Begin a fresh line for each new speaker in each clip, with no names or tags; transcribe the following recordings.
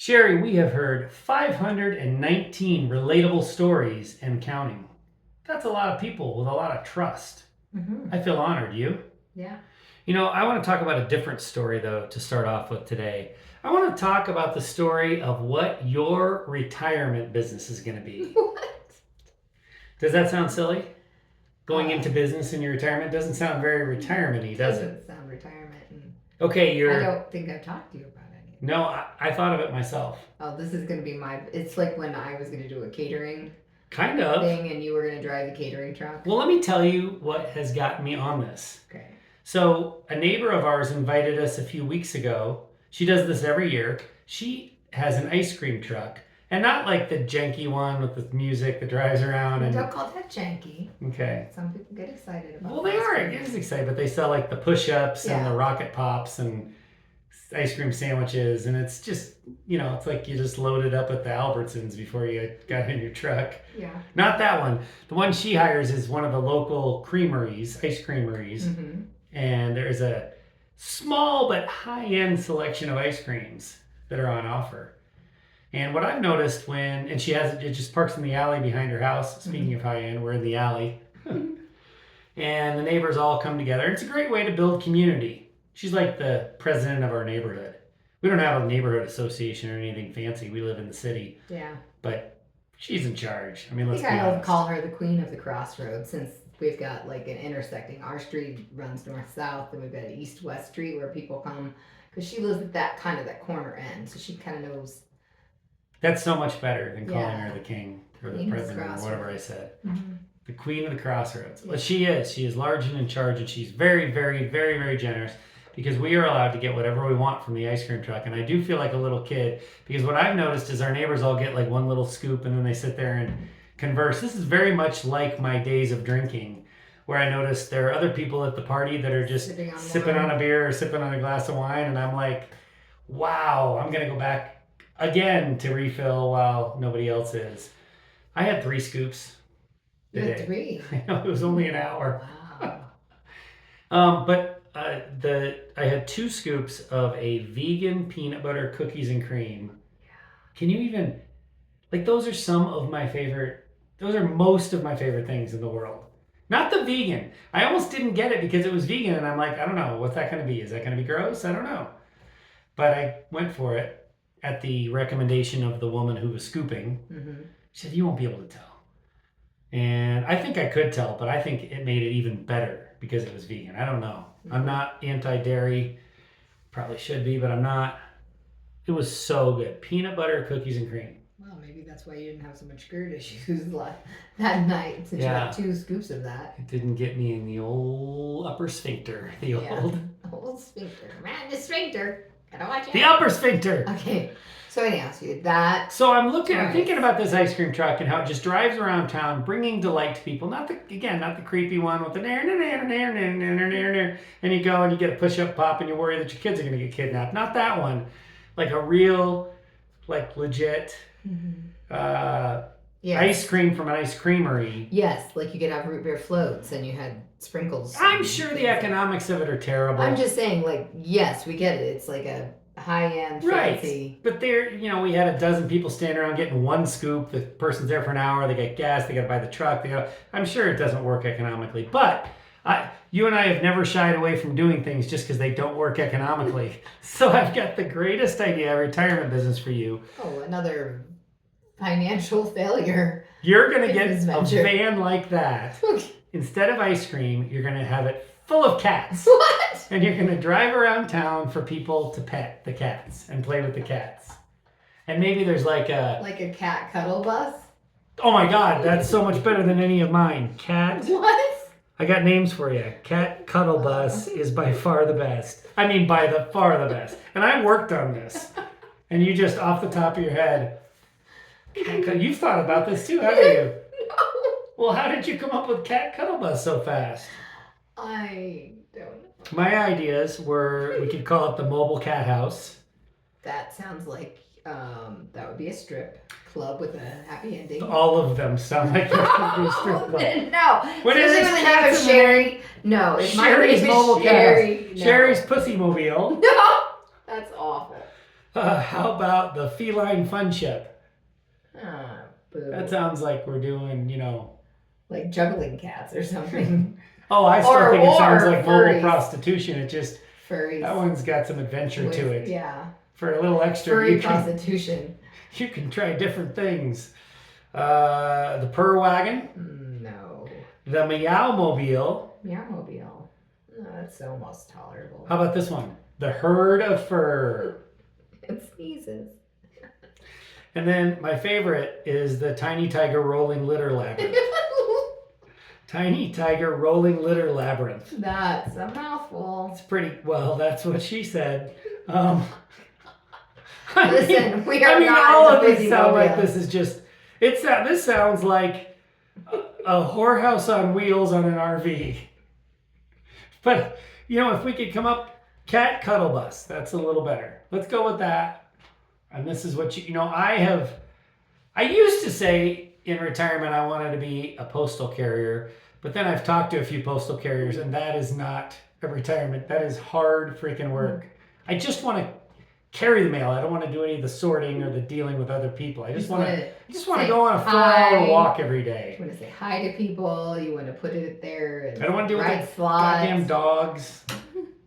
Sherry, we have heard 519 relatable stories and counting. That's a lot of people with a lot of trust.
Mm-hmm.
I feel honored. You?
Yeah.
You know, I want to talk about a different story, though, to start off with today. I want to talk about the story of what your retirement business is going to be.
What?
Does that sound silly? Going
Uh,
into business in your retirement doesn't sound very retirement-y, does it?
Doesn't sound retirement. And
Okay,
I don't think I've talked to you about any.
No, I thought of it myself.
Oh, this is going to be it's like when I was going to do a catering
Kind of.
thing and you were going to drive the catering truck.
Well, let me tell you what has gotten me on this.
Okay.
So, a neighbor of ours invited us a few weeks ago. She does this every year. She has an ice cream truck, and not like the janky one with the music that drives around. And
Don't call that janky.
Okay.
Some people get excited about.
Well, they are. It is exciting, but they sell like the push-ups and
Yeah.
the rocket pops and ice cream sandwiches, and it's just, it's like you just loaded up at the Albertsons before you got in your truck.
Yeah.
Not that one. The one she hires is one of the local creameries, ice creameries.
Mm-hmm.
And there's a small but high-end selection of ice creams that are on offer. And what I've noticed and she has it just parks in the alley behind her house. Speaking of high-end, we're in the alley. And the neighbors all come together. It's a great way to build community. She's like the president of our neighborhood. We don't have a neighborhood association or anything fancy. We live in the city.
Yeah.
But she's in charge. I mean,
I
let's
think
be
I'll
honest.
call her the queen of the crossroads since we've got like an intersecting. Our street runs north-south, and we've got an east-west street where people come because she lives at that corner end, so she kind of knows.
That's so much better than calling
Yeah.
her the king or the
Queen of the
president or whatever I said.
Mm-hmm.
The queen of the crossroads.
Yeah.
Well, she is. She is large and in charge, and she's very, very, very, very generous because we are allowed to get whatever we want from the ice cream truck. And I do feel like a little kid because what I've noticed is our neighbors all get like one little scoop and then they sit there and converse. This is very much like my days of drinking, where I noticed there are other people at the party that are just sipping on a beer or sipping on a glass of wine, and I'm like, wow, I'm gonna go back again to refill while nobody else is. I had 3 scoops
You
today.
had 3.
I know, it was only an hour.
Wow.
But I had 2 scoops of a vegan peanut butter cookies and cream.
Yeah.
Can you even, like, those are most of my favorite things in the world. Not the vegan. I almost didn't get it because it was vegan, and I'm like, I don't know, what's that going to be? Is that going to be gross? I don't know. But I went for it at the recommendation of the woman who was scooping.
Mm-hmm.
She said, you won't be able to tell. And I think I could tell, but I think it made it even better because it was vegan. I don't know.
Mm-hmm.
I'm not anti-dairy. Probably should be, but I'm not. It was so good. Peanut butter, cookies, and cream.
Well, maybe that's why you didn't have so much GERD issues that night since you had 2 scoops of that.
It didn't get me in the old upper sphincter. The
old sphincter. Man, the sphincter. Gotta watch out.
The upper sphincter.
Okay. So anyhow, so you had that.
So I'm thinking about this ice cream truck and how it just drives around town, bringing delight to people. Not the creepy one with the and you go and you get a push-up pop and you worry that your kids are going to get kidnapped. Not that one. Like a real, like legit ice cream from an ice creamery.
Yes, like you could have root beer floats and you had sprinkles.
I'm sure the economics of it are terrible.
I'm just saying, like, yes, we get it. It's like a high-end fancy.
But we had a dozen people standing around getting 1 scoop. The person's there for an hour. They get gas. They got to buy the truck. I'm sure it doesn't work economically. But you and I have never shied away from doing things just because they don't work economically. So I've got the greatest idea, retirement business for you.
Oh, another financial failure.
You're going to get a van like that. Instead of ice cream, you're going to have it full of cats.
What?
And you're going to drive around town for people to pet the cats and play with the cats. And maybe there's like a
cat cuddle bus?
Oh my God, that's so much better than any of mine. Cat.
What?
I got names for you. Cat Cuddle Bus is by far the best. I mean, by the far the best. And I worked on this. And you just off the top of your head, you've thought about this too, haven't you?
No.
Well, how did you come up with Cat Cuddle Bus so fast?
I don't know.
My ideas were we could call it the Mobile Cat House.
That sounds like that would be a strip club with a happy ending.
All of them sound like they're going to be a strip club.
No.
When
Especially
it is
when they have a
cats in
Sherry. No, it's
Sherry's
my
Mobile Cat
Sherry.
House.
No.
Sherry's Pussy Mobile.
No. That's awful.
How about the feline fun ship?
Boo.
That sounds like we're doing,
Like juggling cats or something.
Oh, I still think it sounds like mobile
furries.
prostitution. It just,
Furries.
that one's got some adventure to it.
Yeah.
For a little extra,
Furry prostitution.
You can try different things. The Purr Wagon.
No.
The Meow-mobile.
Meow-mobile. No, that's almost tolerable.
How about this one? The Herd of Fur.
It sneezes.
And then my favorite is the Tiny Tiger Rolling Litter Labyrinth. Tiny Tiger Rolling Litter Labyrinth.
That's a mouthful.
It's pretty, well, that's what she said.
Listen, we are not
all
in the
of these
busy
sound like
mobile.
this is just, this sounds like a whorehouse on wheels on an RV. But, if we could come up, cat cuddle bus, that's a little better. Let's go with that. And this is what I used to say in retirement I wanted to be a postal carrier, but then I've talked to a few postal carriers and that is not a retirement. That is hard freaking work. I just want to carry the mail. I don't want to do any of the sorting or the dealing with other people. I just want to go on a 4-hour walk every day.
You want to say hi to people. You want to put it there.
I don't want to deal with the goddamn dogs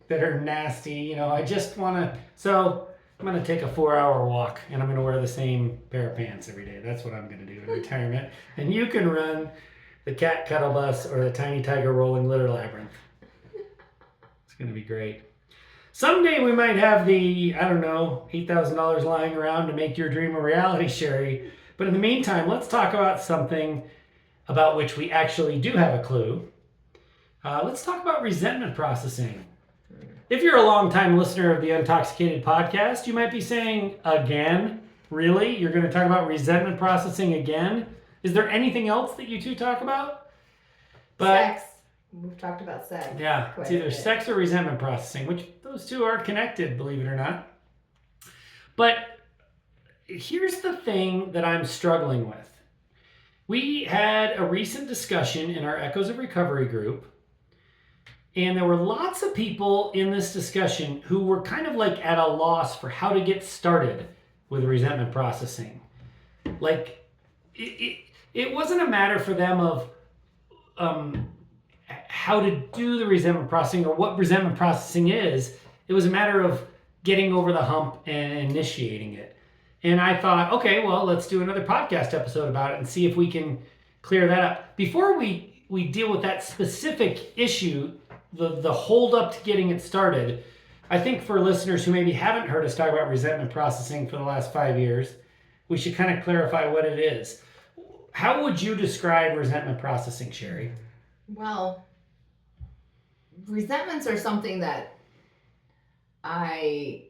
that are nasty. I just want to. So I'm going to take a 4-hour walk and I'm going to wear the same pair of pants every day. That's what I'm going to do in retirement. And you can run the cat cuddle bus or the Tiny Tiger Rolling Litter Labyrinth. It's going to be great. Someday we might have the, I don't know, $8,000 lying around to make your dream a reality, Sherry. But in the meantime, let's talk about something about which we actually do have a clue. Let's talk about resentment processing. If you're a long-time listener of the Untoxicated podcast, you might be saying, again? Really? You're going to talk about resentment processing again? Is there anything else that you two talk about?
Sex. We've talked about sex.
Yeah, it's either sex or resentment processing, which those two are connected, believe it or not. But here's the thing that I'm struggling with. We had a recent discussion in our Echoes of Recovery group, and there were lots of people in this discussion who were kind of like at a loss for how to get started with resentment processing. Like, it wasn't a matter for them of how to do the resentment processing or what resentment processing is. It was a matter of getting over the hump and initiating it. And I thought, okay, well, let's do another podcast episode about it and see if we can clear that up. Before we deal with that specific issue, the hold up to getting it started, I think for listeners who maybe haven't heard us talk about resentment processing for the last 5 years, we should kind of clarify what it is. How would you describe resentment processing, Sherry?
Well, resentments are something that I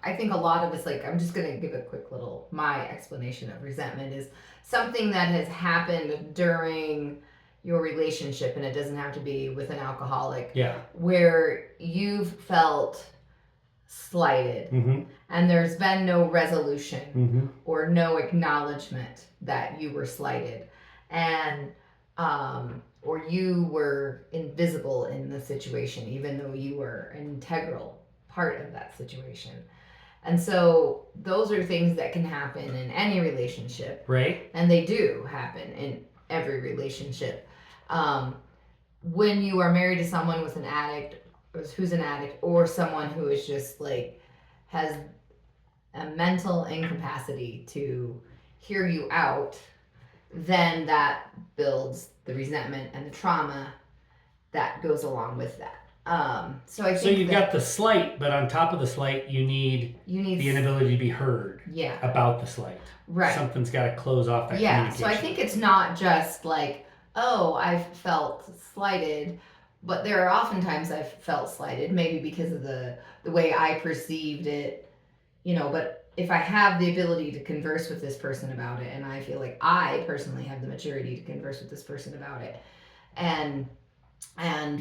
think a lot of us, like, I'm just going to give a quick little, my explanation of resentment is something that has happened during your relationship, and it doesn't have to be with an alcoholic, where you've felt slighted, and there's been no resolution or no acknowledgement that you were slighted, and or you were invisible in the situation, even though you were an integral part of that situation. And so those are things that can happen in any relationship.
Right.
And they do happen in every relationship. When you are married to someone with an addict, who's an addict, or someone who is just like has a mental incapacity to hear you out, then that builds the resentment and the trauma that goes along with that. So you've
got the slight, but on top of the slight, you need the inability to be heard about the slight.
Right.
Something's got to close off that communication.
So I think it's not just like, oh, I've felt slighted, but there are oftentimes I've felt slighted, maybe because of the way I perceived it, but if I have the ability to converse with this person about it, and I feel like I personally have the maturity to converse with this person about it and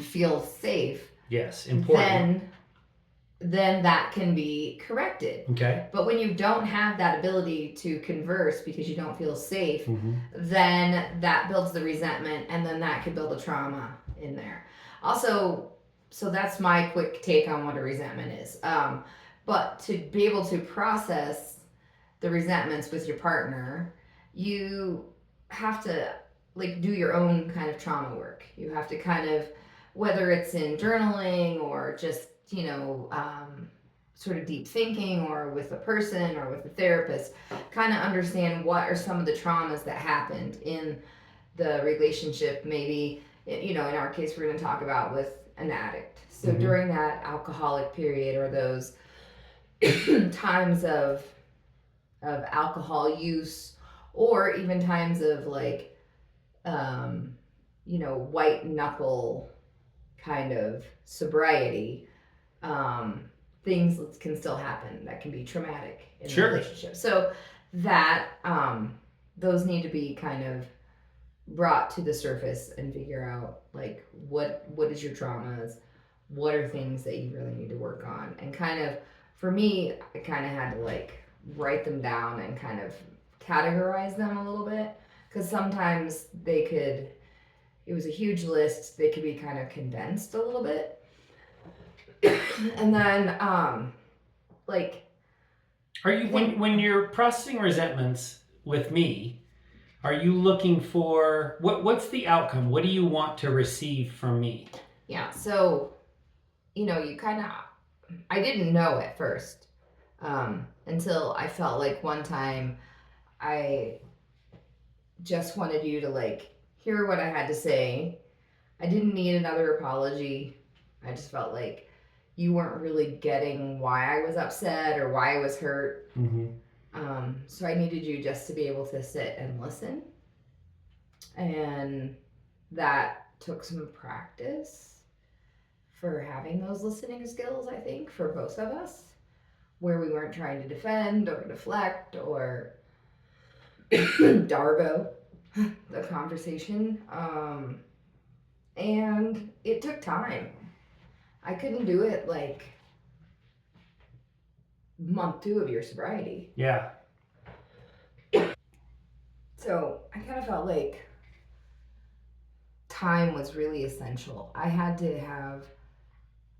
feel safe.
Yes, important.
Then that can be corrected.
Okay.
But when you don't have that ability to converse because you don't feel safe, then that builds the resentment, and then that could build a trauma in there. Also, so that's my quick take on what a resentment is. But to be able to process the resentments with your partner, you have to like do your own kind of trauma work. You have to kind of, whether it's in journaling or just, sort of deep thinking or with a person or with a therapist, kind of understand what are some of the traumas that happened in the relationship. Maybe, in our case, we're going to talk about with an addict. So during that alcoholic period or those times of alcohol use, or even times of like white knuckle kind of sobriety, things can still happen that can be traumatic in a relationship. So that those need to be kind of brought to the surface and figure out like what is your traumas, what are things that you really need to work on, and kind of, for me, I kind of had to like write them down and kind of categorize them a little bit, because sometimes it was a huge list, they could be kind of condensed a little bit. And then like,
are you when you're processing resentments with me, are you looking for what's the outcome? What do you want to receive from me?
Yeah, so you kind of, I didn't know at first, until I felt like one time I just wanted you to like hear what I had to say. I didn't need another apology. I just felt like you weren't really getting why I was upset or why I was hurt. So I needed you just to be able to sit and listen. And that took some practice for having those listening skills, I think, for both of us, where we weren't trying to defend or deflect or Dargo the conversation. And it took time. I couldn't do it like month 2 of your sobriety.
Yeah.
So I kind of felt like time was really essential. I had to have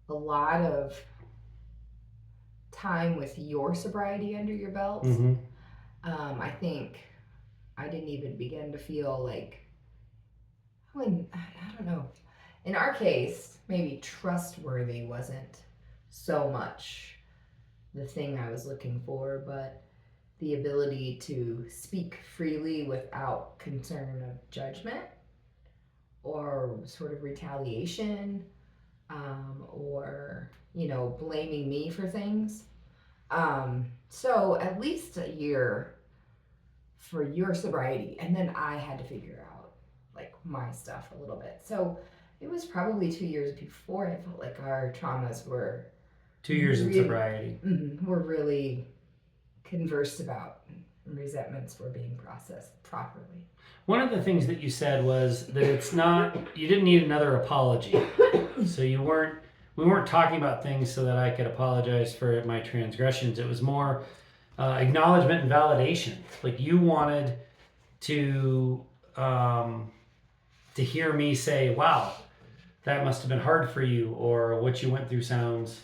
a lot of time with your sobriety under your belt. I think I didn't even begin to feel like, I don't know. In our case, maybe trustworthy wasn't so much the thing I was looking for, but the ability to speak freely without concern of judgment or sort of retaliation, or blaming me for things. So at least a year for your sobriety, and then I had to figure out like my stuff a little bit. So it was probably 2 years before I felt like our traumas were
2 years in sobriety.
Were really conversed about, and resentments were being processed properly.
One of the things that you said was that it's not, you didn't need another apology. So we weren't talking about things so that I could apologize for my transgressions. It was more acknowledgement and validation. Like you wanted to hear me say, wow, that must have been hard for you, or what you went through sounds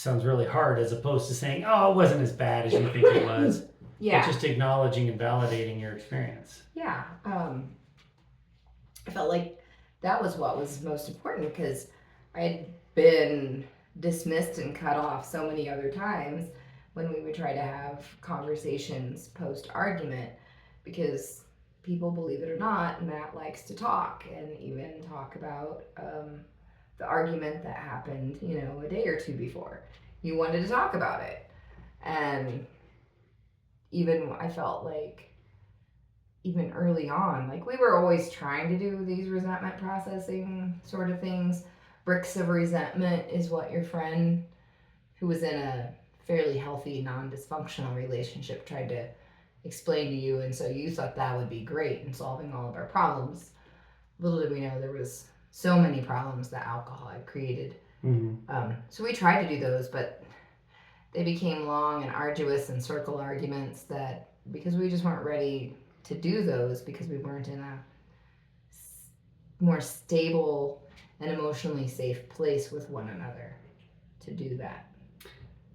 really hard, as opposed to saying, oh, it wasn't as bad as you think it was.
Yeah.
But just acknowledging and validating your experience.
Yeah. I felt like that was what was most important, because I had been dismissed and cut off so many other times when we would try to have conversations post argument, because people, believe it or not, Matt likes to talk, and even talk about the argument that happened, a day or two before. You wanted to talk about it. And even I felt like, even early on, like we were always trying to do these resentment processing sort of things. Bricks of resentment is what your friend, who was in a fairly healthy, non-dysfunctional relationship, tried to explain to you, and so you thought that would be great in solving all of our problems. Little did we know there was so many problems that alcohol had created. So we tried to do those, but they became long and arduous and circle arguments, that because we just weren't ready to do those, because we weren't in a more stable and emotionally safe place with one another to do that.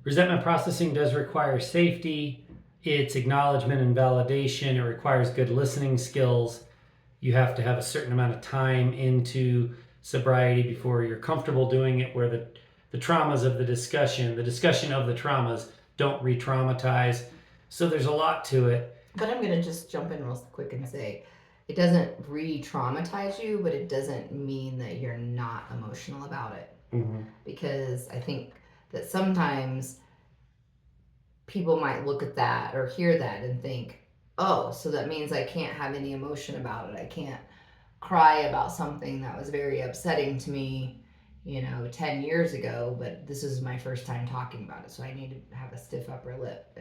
Resentment processing does require safety. It's acknowledgement and validation. It requires good listening skills. You have to have a certain amount of time into sobriety before you're comfortable doing it, where the traumas of the discussion of the traumas don't re-traumatize. So there's a lot to it.
But I'm going to just jump in real quick and say it doesn't re-traumatize you, but it doesn't mean that you're not emotional about it.
Mm-hmm.
Because I think that sometimes people might look at that or hear that and think, oh, so that means I can't have any emotion about it. I can't cry about something that was very upsetting to me, 10 years ago, but this is my first time talking about it. So I need to have a stiff upper lip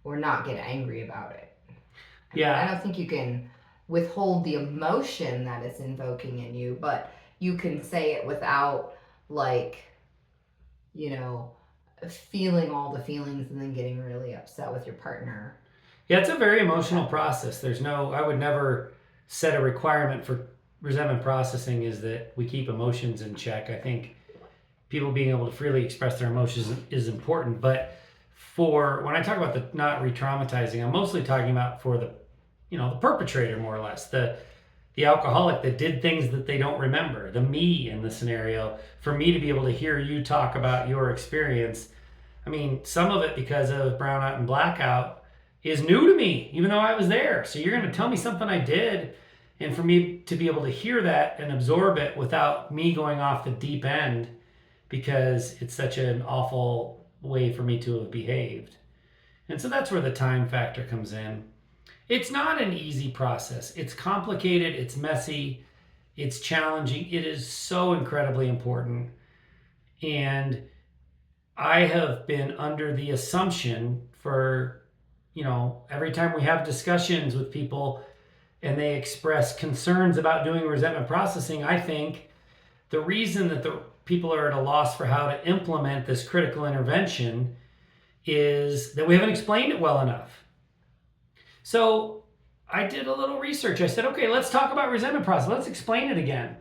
or not get angry about it.
Yeah.
I don't think you can withhold the emotion that it's invoking in you, but you can say it without, feeling all the feelings and then getting really upset with your partner.
Yeah, it's a very emotional process. I would never set a requirement for resentment processing is that we keep emotions in check. I think people being able to freely express their emotions is important, but when I talk about the not re-traumatizing, I'm mostly talking about for the perpetrator, more or less, the alcoholic that did things that they don't remember, the me in the scenario. For me to be able to hear you talk about your experience, I mean, some of it because of brownout and blackout is new to me, even though I was there. So you're going to tell me something I did, and for me to be able to hear that and absorb it without me going off the deep end because it's such an awful way for me to have behaved. And so that's where the time factor comes in. It's not an easy process. It's complicated, it's messy, it's challenging. It is so incredibly important. And I have been under the assumption for, every time we have discussions with people and they express concerns about doing resentment processing, I think the reason that the people are at a loss for how to implement this critical intervention is that we haven't explained it well enough. So I did a little research. I said, okay, let's talk about resentment process. Let's explain it again.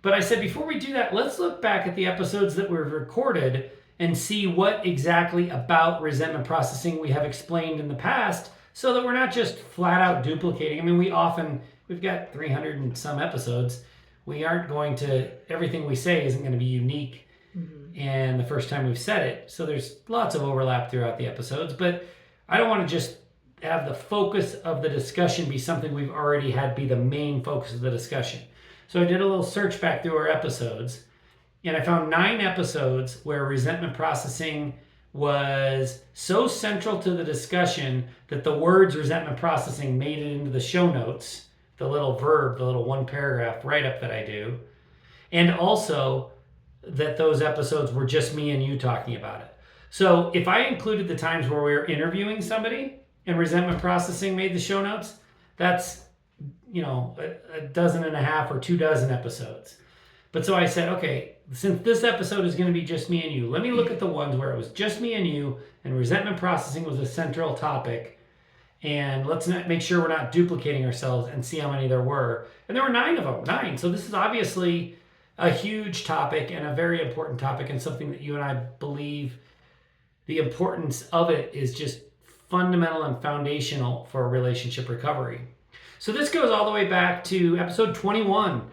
But I said, before we do that, let's look back at the episodes that we've recorded and see what exactly about resentment processing we have explained in the past so that we're not just flat out duplicating. I mean, we've got 300 and some episodes. We aren't going to, everything we say isn't going to be unique. Mm-hmm. And the first time we've said it. So there's lots of overlap throughout the episodes, but I don't want to just have the focus of the discussion be something we've already had be the main focus of the discussion. So I did a little search back through our episodes, and I found 9 episodes where resentment processing was so central to the discussion that the words resentment processing made it into the show notes, the little verb, the little 1 paragraph write-up that I do, and also that those episodes were just me and you talking about it. So if I included the times where we were interviewing somebody and resentment processing made the show notes, that's, a dozen and a half or 2 dozen episodes. But so I said, okay, since this episode is going to be just me and you, let me look at the ones where it was just me and you and resentment processing was a central topic. And let's not make sure we're not duplicating ourselves and see how many there were. And there were 9 of them, 9. So this is obviously a huge topic and a very important topic, and something that you and I believe the importance of it is just fundamental and foundational for relationship recovery. So this goes all the way back to episode 21.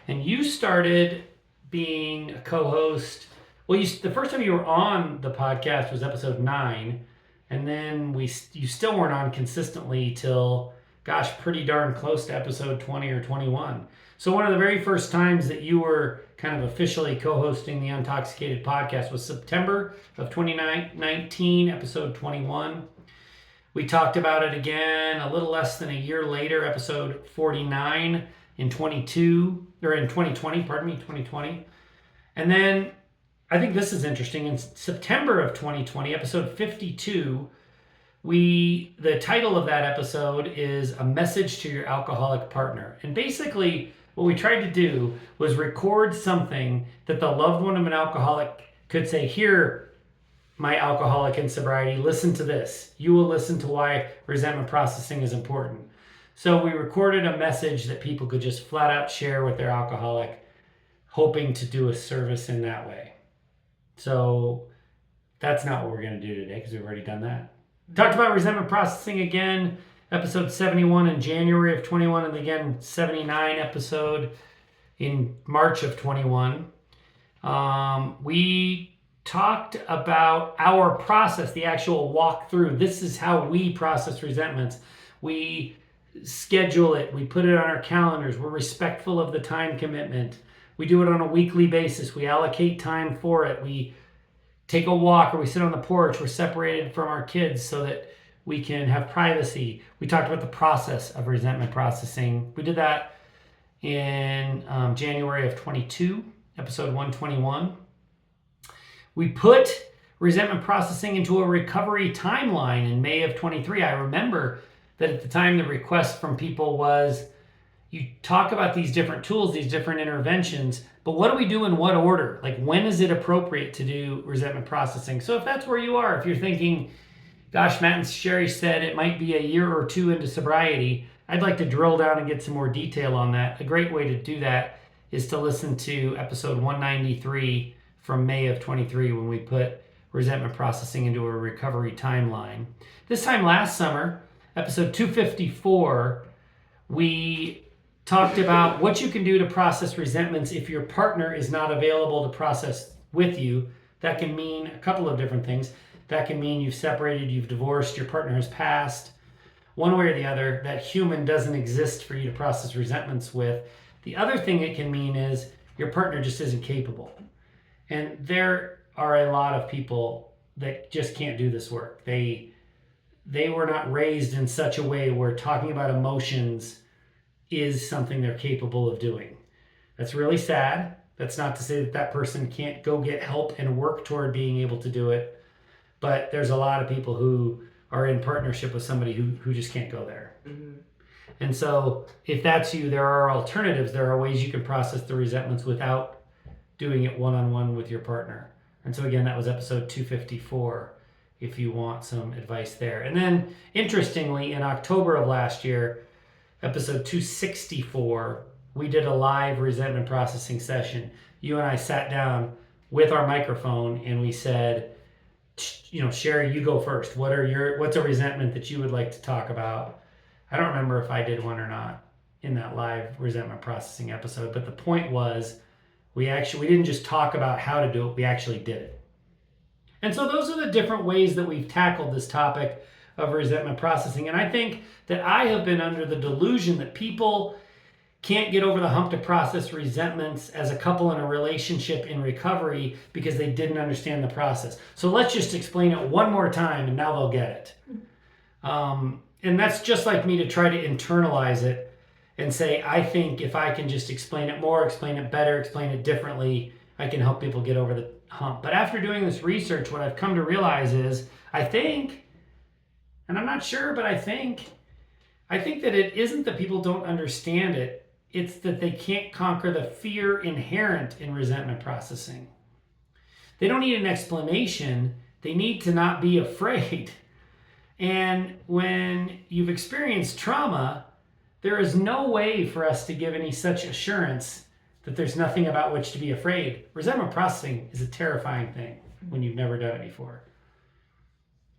And you started being a co-host. Well, the first time you were on the podcast was episode 9. And then you still weren't on consistently till, pretty darn close to episode 20 or 21. So one of the very first times that you were kind of officially co-hosting the Untoxicated podcast was September of 2019, episode 21. We talked about it again a little less than a year later, episode 49 in 2020. And then I think this is interesting. In September of 2020, episode 52, the title of that episode is A Message to Your Alcoholic Partner. And basically what we tried to do was record something that the loved one of an alcoholic could say, here, my alcoholic in sobriety, listen to this. You will listen to why resentment processing is important. So we recorded a message that people could just flat out share with their alcoholic, hoping to do a service in that way. So that's not what we're going to do today because we've already done that. Talked about resentment processing again, episode 71 in January of 21, and again 79 episode in March of 21. We talked about our process, the actual walkthrough. This is how we process resentments. We schedule it. We put it on our calendars. We're respectful of the time commitment. We do it on a weekly basis. We allocate time for it. We take a walk or we sit on the porch. We're separated from our kids so that we can have privacy. We talked about the process of resentment processing. We did that in January of 22, episode 121. We put resentment processing into a recovery timeline in May of 23. I remember that at the time the request from people was, you talk about these different tools, these different interventions, but what do we do in what order? Like, when is it appropriate to do resentment processing? So if that's where you are, if you're thinking, gosh, Matt and Sherry said it might be a year or two into sobriety, I'd like to drill down and get some more detail on that. A great way to do that is to listen to episode 193 from May of 23 when we put resentment processing into a recovery timeline. This time last summer, episode 254, we talked about what you can do to process resentments if your partner is not available to process with you. That can mean a couple of different things. That can mean you've separated, you've divorced, your partner has passed. One way or the other, that human doesn't exist for you to process resentments with. The other thing it can mean is your partner just isn't capable. And there are a lot of people that just can't do this work. They were not raised in such a way where talking about emotions is something they're capable of doing. That's really sad. That's not to say that that person can't go get help and work toward being able to do it. But there's a lot of people who are in partnership with somebody who just can't go there. Mm-hmm. And so if that's you, there are alternatives. There are ways you can process the resentments without doing it one-on-one with your partner. And so again, that was episode 254 if you want some advice there. And then interestingly, in October of last year, episode 264, we did a live resentment processing session. You and I sat down with our microphone and we said, Sherry, you go first. What's a resentment that you would like to talk about? I don't remember if I did one or not in that live resentment processing episode, but the point was we didn't just talk about how to do it, we actually did it. And so those are the different ways that we've tackled this topic of resentment processing. And I think that I have been under the delusion that people can't get over the hump to process resentments as a couple in a relationship in recovery because they didn't understand the process. So let's just explain it one more time and now they'll get it. And that's just like me to try to internalize it and say, I think if I can just explain it more, explain it better, explain it differently, I can help people get over the hump. But after doing this research, what I've come to realize is, I think, and I'm not sure, but I think that it isn't that people don't understand it. It's that they can't conquer the fear inherent in resentment processing. They don't need an explanation. They need to not be afraid. And when you've experienced trauma, there is no way for us to give any such assurance that there's nothing about which to be afraid. Resentment processing is a terrifying thing when you've never done it before.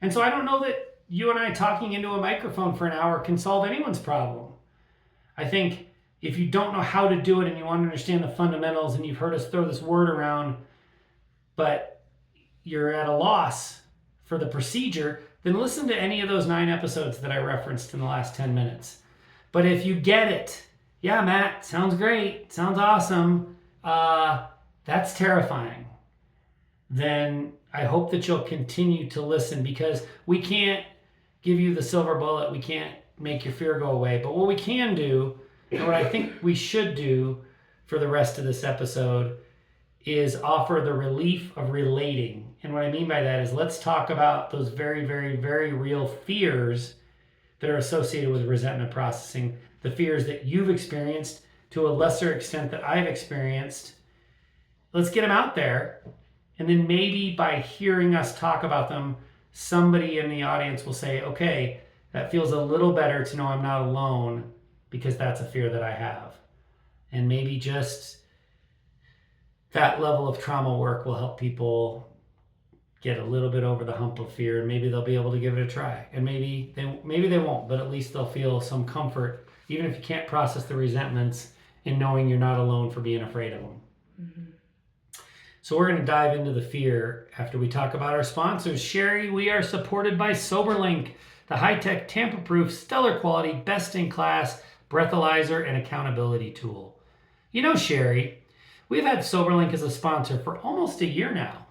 And so I don't know that you and I talking into a microphone for an hour can solve anyone's problem. I think if you don't know how to do it and you want to understand the fundamentals and you've heard us throw this word around, but you're at a loss for the procedure, then listen to any of those 9 episodes that I referenced in the last 10 minutes. But if you get it, yeah, Matt, sounds great, sounds awesome, that's terrifying, then I hope that you'll continue to listen, because we can't give you the silver bullet, we can't make your fear go away. But what we can do, and what I think we should do for the rest of this episode, is offer the relief of relating. And what I mean by that is, let's talk about those very, very, very real fears that are associated with resentment processing, the fears that you've experienced to a lesser extent that I've experienced. Let's get them out there. And then maybe by hearing us talk about them, somebody in the audience will say, okay, that feels a little better to know I'm not alone, because that's a fear that I have. And maybe just that level of trauma work will help people get a little bit over the hump of fear, and maybe they'll be able to give it a try. And maybe they won't, but at least they'll feel some comfort, even if you can't process the resentments, in knowing you're not alone for being afraid of them.
Mm-hmm.
So we're going to dive into the fear after we talk about our sponsors. Sherry, we are supported by SoberLink, the high-tech, tamper-proof, stellar quality, best-in-class breathalyzer and accountability tool. You know, Sherry, we've had SoberLink as a sponsor for almost a year now.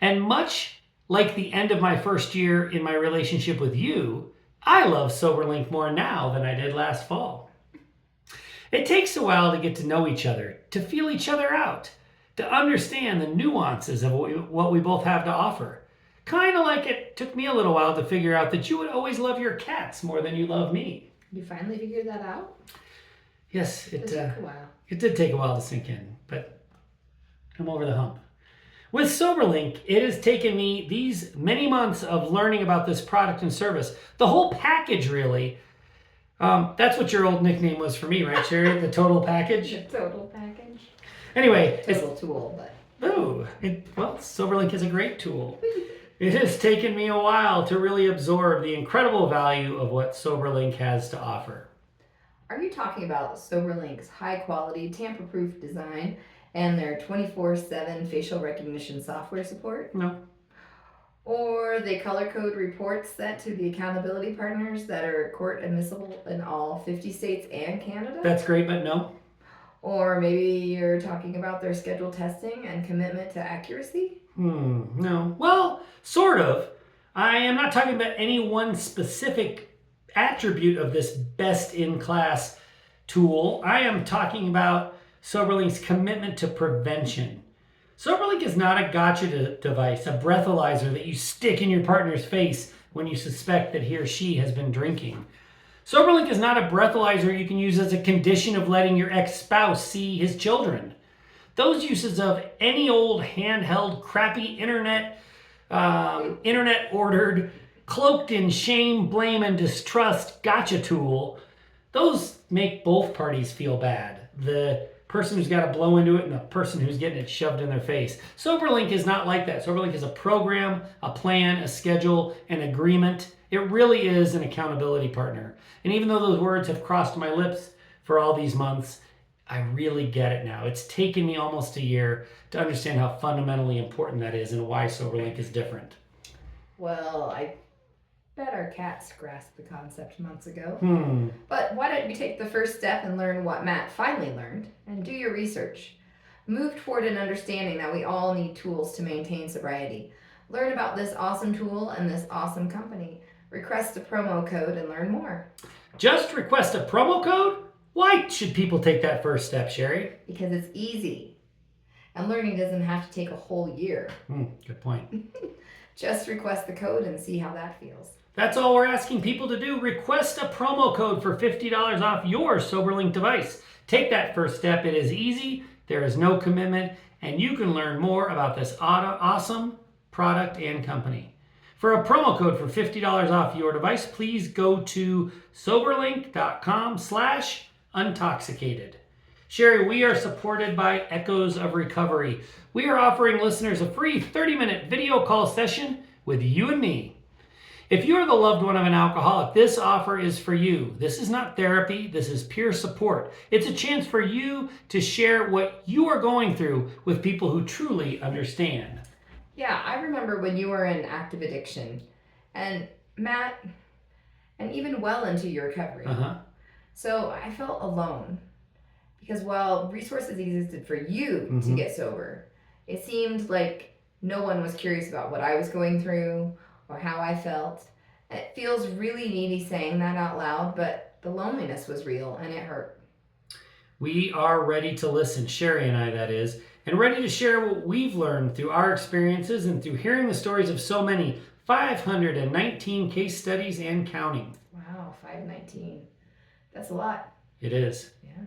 And much like the end of my first year in my relationship with you, I love SoberLink more now than I did last fall. It takes a while to get to know each other, to feel each other out, to understand the nuances of what we both have to offer. Kind of like it took me a little while to figure out that you would always love your cats more than you love me.
You finally figured that out?
Yes, it
took a while.
It did take a while to sink in, but I'm over the hump. With SoberLink, it has taken me these many months of learning about this product and service, the whole package really. That's what your old nickname was for me, right, Sherry? The total package?
The total package.
Anyway,
Total tool, but...
SoberLink is a great tool. It has taken me a while to really absorb the incredible value of what SoberLink has to offer.
Are you talking about SoberLink's high-quality, tamper-proof design and their 24/7 facial recognition software support?
No.
Or they color code reports sent to the accountability partners that are court admissible in all 50 states and Canada?
That's great, but no.
Or maybe you're talking about their scheduled testing and commitment to accuracy?
No. Well, sort of. I am not talking about any one specific attribute of this best-in-class tool. I am talking about SoberLink's commitment to prevention. SoberLink is not a gotcha device, a breathalyzer that you stick in your partner's face when you suspect that he or she has been drinking. SoberLink is not a breathalyzer you can use as a condition of letting your ex-spouse see his children. Those uses of any old handheld, crappy internet-ordered, cloaked in shame, blame, and distrust gotcha tool, those make both parties feel bad. The person who's got to blow into it and the person who's getting it shoved in their face. SoberLink is not like that. SoberLink is a program, a plan, a schedule, an agreement. It really is an accountability partner. And even though those words have crossed my lips for all these months, I really get it now. It's taken me almost a year to understand how fundamentally important that is and why SoberLink is different.
Well, I bet our cats grasped the concept months ago. But why don't you take the first step and learn what Matt finally learned and do your research. Move toward an understanding that we all need tools to maintain sobriety. Learn about this awesome tool and this awesome company. Request a promo code and learn more.
Just request a promo code? Why should people take that first step, Sherry?
Because it's easy. And learning doesn't have to take a whole year.
Good point.
Just request the code and see how that feels.
That's all we're asking people to do. Request a promo code for $50 off your SoberLink device. Take that first step. It is easy. There is no commitment. And you can learn more about this awesome product and company. For a promo code for $50 off your device, please go to soberlink.com/untoxicated. Sherry, we are supported by Echoes of Recovery. We are offering listeners a free 30-minute video call session with you and me. If you are the loved one of an alcoholic, this offer is for you. This is not therapy. This is peer support. It's a chance for you to share what you are going through with people who truly understand.
Yeah, I remember when you were in active addiction, and Matt, and even well into your recovery. So I felt alone because while resources existed for you to get sober, it seemed like no one was curious about what I was going through or how I felt. It feels really needy saying that out loud, but the loneliness was real and it hurt.
We are ready to listen, Sherry and I, that is, and ready to share what we've learned through our experiences and through hearing the stories of so many 519 case studies and counting.
Wow, 519. That's a lot.
It is.
Yeah.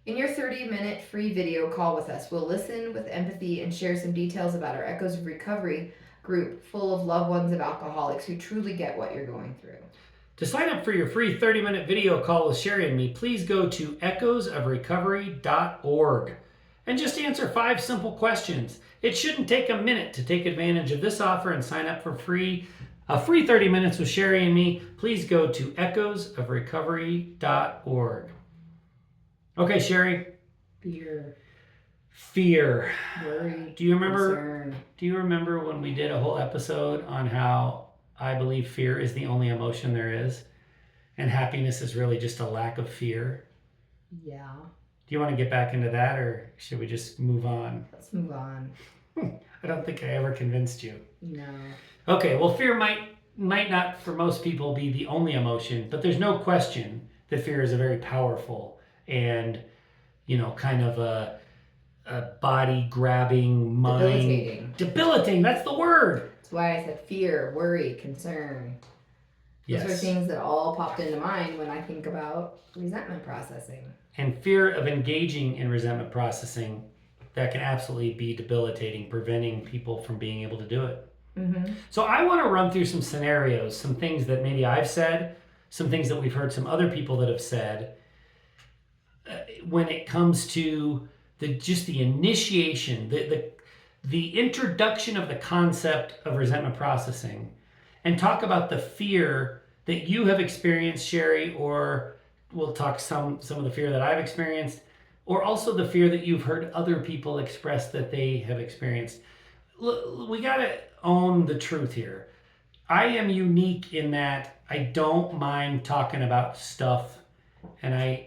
In your 30-minute free video call with us, we'll listen with empathy and share some details about our Echoes of Recovery group full of loved ones of alcoholics who truly get what you're going through.
To sign up for your free 30-minute video call with Sherry and me, please go to echoesofrecovery.org and just answer 5 simple questions. It shouldn't take a minute to take advantage of this offer and sign up for a free 30 minutes with Sherry and me. Please go to echoesofrecovery.org. Okay, Sherry. Fear.
Worry.
Do you remember?
Concern.
Do you remember when we did a whole episode on how I believe fear is the only emotion there is, and happiness is really just a lack of fear?
Yeah.
Do you want to get back into that, or should we just move on?
Let's move on.
I don't think I ever convinced you.
No.
Okay, well, fear might not for most people be the only emotion, but there's no question that fear is a very powerful and, kind of a body grabbing, mind debilitating. That's the word.
That's why I said fear, worry, concern. Those are things that all popped into mind when I think about resentment processing.
And fear of engaging in resentment processing, that can absolutely be debilitating, preventing people from being able to do it.
Mm-hmm.
So I want to run through some scenarios, some things that maybe I've said, some things that we've heard some other people that have said, when it comes to the initiation, the introduction of the concept of resentment processing, and talk about the fear that you have experienced, Sherry, or we'll talk some of the fear that I've experienced, or also the fear that you've heard other people express that they have experienced. We got to own the truth here. I am unique in that I don't mind talking about stuff, and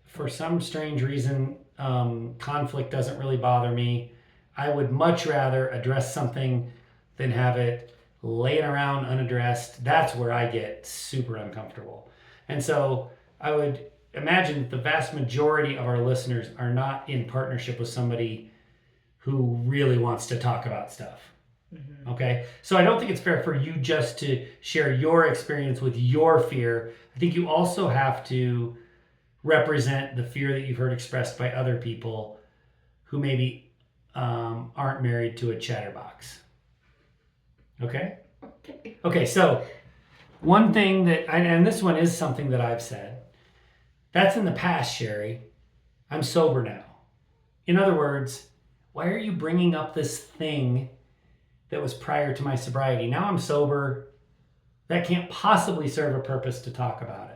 for some strange reason, conflict doesn't really bother me. I would much rather address something than have it laying around unaddressed. That's where I get super uncomfortable. And so I would imagine that the vast majority of our listeners are not in partnership with somebody who really wants to talk about stuff. Mm-hmm. Okay? So I don't think it's fair for you just to share your experience with your fear. I think you also have to represent the fear that you've heard expressed by other people who maybe aren't married to a chatterbox. Okay? Okay, so one thing and this one is something that I've said, that's in the past, Sherry. I'm sober now. In other words, why are you bringing up this thing that was prior to my sobriety? Now I'm sober. That can't possibly serve a purpose to talk about it.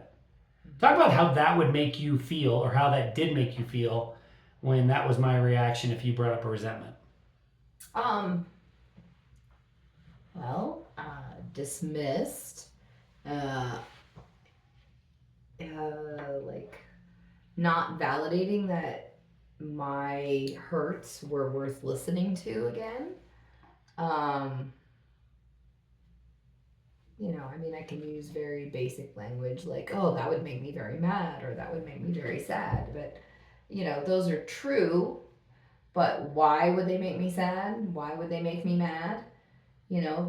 Talk about how that would make you feel, or how that did make you feel when that was my reaction if you brought up a resentment.
Dismissed. Not validating that my hurts were worth listening to again. I can use very basic language like, oh, that would make me very mad, or that would make me very sad. But, those are true. But why would they make me sad? Why would they make me mad?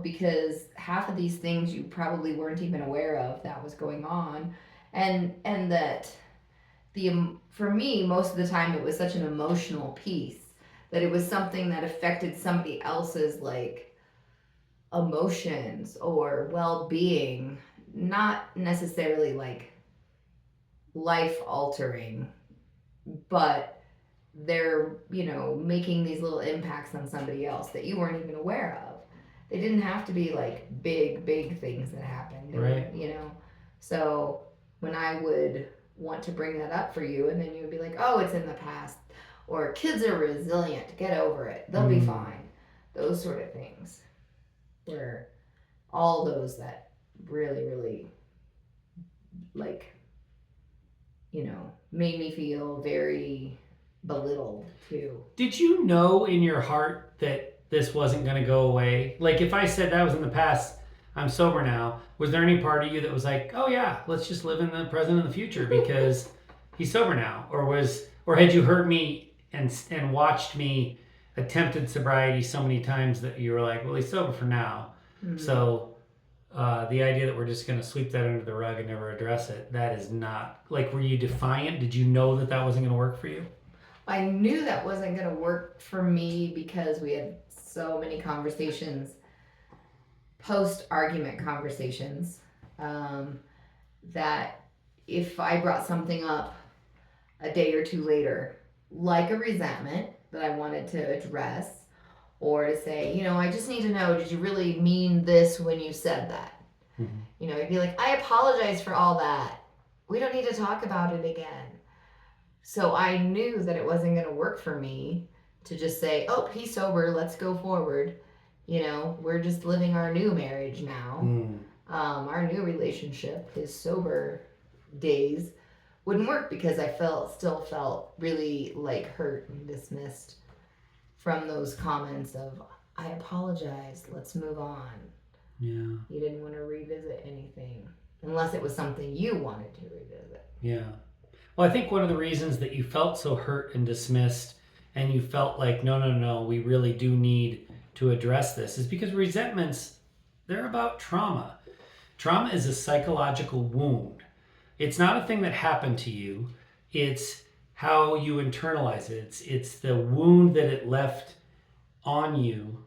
Because half of these things you probably weren't even aware of that was going on. And that for me, most of the time it was such an emotional piece that it was something that affected somebody else's emotions or well-being, not necessarily life altering, but they're making these little impacts on somebody else that you weren't even aware of. They didn't have to be big things that happened.
Right.
So when I would want to bring that up for you, and then you would be like, oh, it's in the past, or kids are resilient, get over it, they'll be fine. Those sort of things were all those that really, really made me feel very belittled too.
Did you know in your heart that this wasn't going to go away? If I said that was in the past, I'm sober now, was there any part of you that was like, oh yeah, let's just live in the present and the future because he's sober now? Or had you heard me and watched me attempted sobriety so many times that you were like, well, he's sober for now. Mm-hmm. So the idea that we're just going to sweep that under the rug and never address it, that is not, were you defiant? Did you know that wasn't going to work for you?
I knew that wasn't going to work for me because we had so many conversations, post-argument conversations, that if I brought something up a day or two later, like a resentment that I wanted to address, or to say, I just need to know, did you really mean this when you said that?
Mm-hmm.
It'd be like, I apologize for all that. We don't need to talk about it again. So I knew that it wasn't going to work for me to just say, oh, he's sober, let's go forward. We're just living our new marriage now. Our new relationship, his sober days, wouldn't work because I still felt really like hurt and dismissed from those comments of, I apologize, let's move on.
Yeah.
You didn't want to revisit anything unless it was something you wanted to revisit.
Yeah. Well, I think one of the reasons that you felt so hurt and dismissed and you felt like, no, we really do need to address this is because resentments, they're about trauma. Trauma is a psychological wound. It's not a thing that happened to you. It's how you internalize it. It's the wound that it left on you,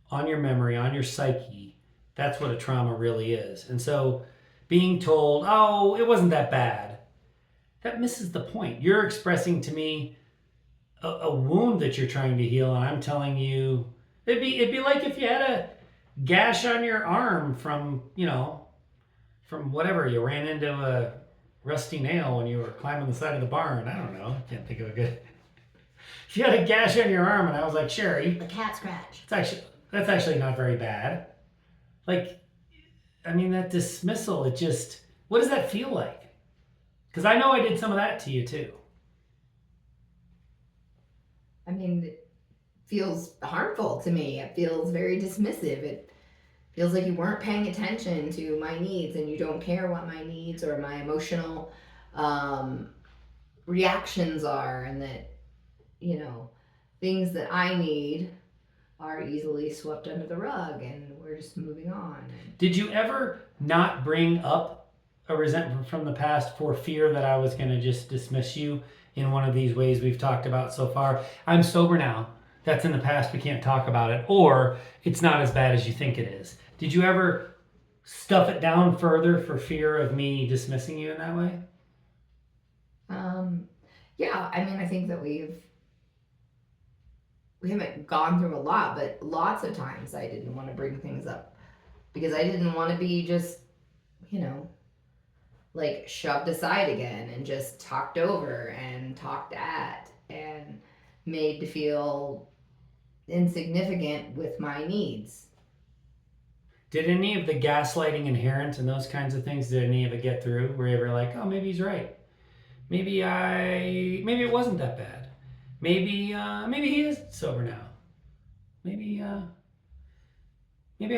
on your memory, on your psyche. That's what a trauma really is. And so being told, oh, it wasn't that bad, that misses the point. You're expressing to me a wound that you're trying to heal, and I'm telling you, it'd be like if you had a gash on your arm from from whatever, you ran into a rusty nail when you were climbing the side of the barn. I don't know. I can't think of a good. If you had a gash on your arm, and I was like, Sherry,
a cat scratch.
That's actually not very bad. Like, I mean, that dismissal. It just. What does that feel like? Because I know I did some of that to you too.
I mean, it feels harmful to me. It feels very dismissive. It feels like you weren't paying attention to my needs and you don't care what my needs or my emotional reactions are, and that, things that I need are easily swept under the rug and we're just moving on.
Did you ever not bring up a resentment from the past for fear that I was going to just dismiss you in one of these ways we've talked about so far? I'm sober now. That's in the past. We can't talk about it. Or it's not as bad as you think it is. Did you ever stuff it down further for fear of me dismissing you in that way?
Yeah, I mean, I think that we haven't gone through a lot, but lots of times I didn't want to bring things up because I didn't want to be just, like shoved aside again and just talked over and talked at and made to feel insignificant with my needs.
Did any of the gaslighting inherent and those kinds of things, did any of it get through? Were you ever like, oh, maybe he's right. Maybe it wasn't that bad. Maybe he is sober now. Maybe I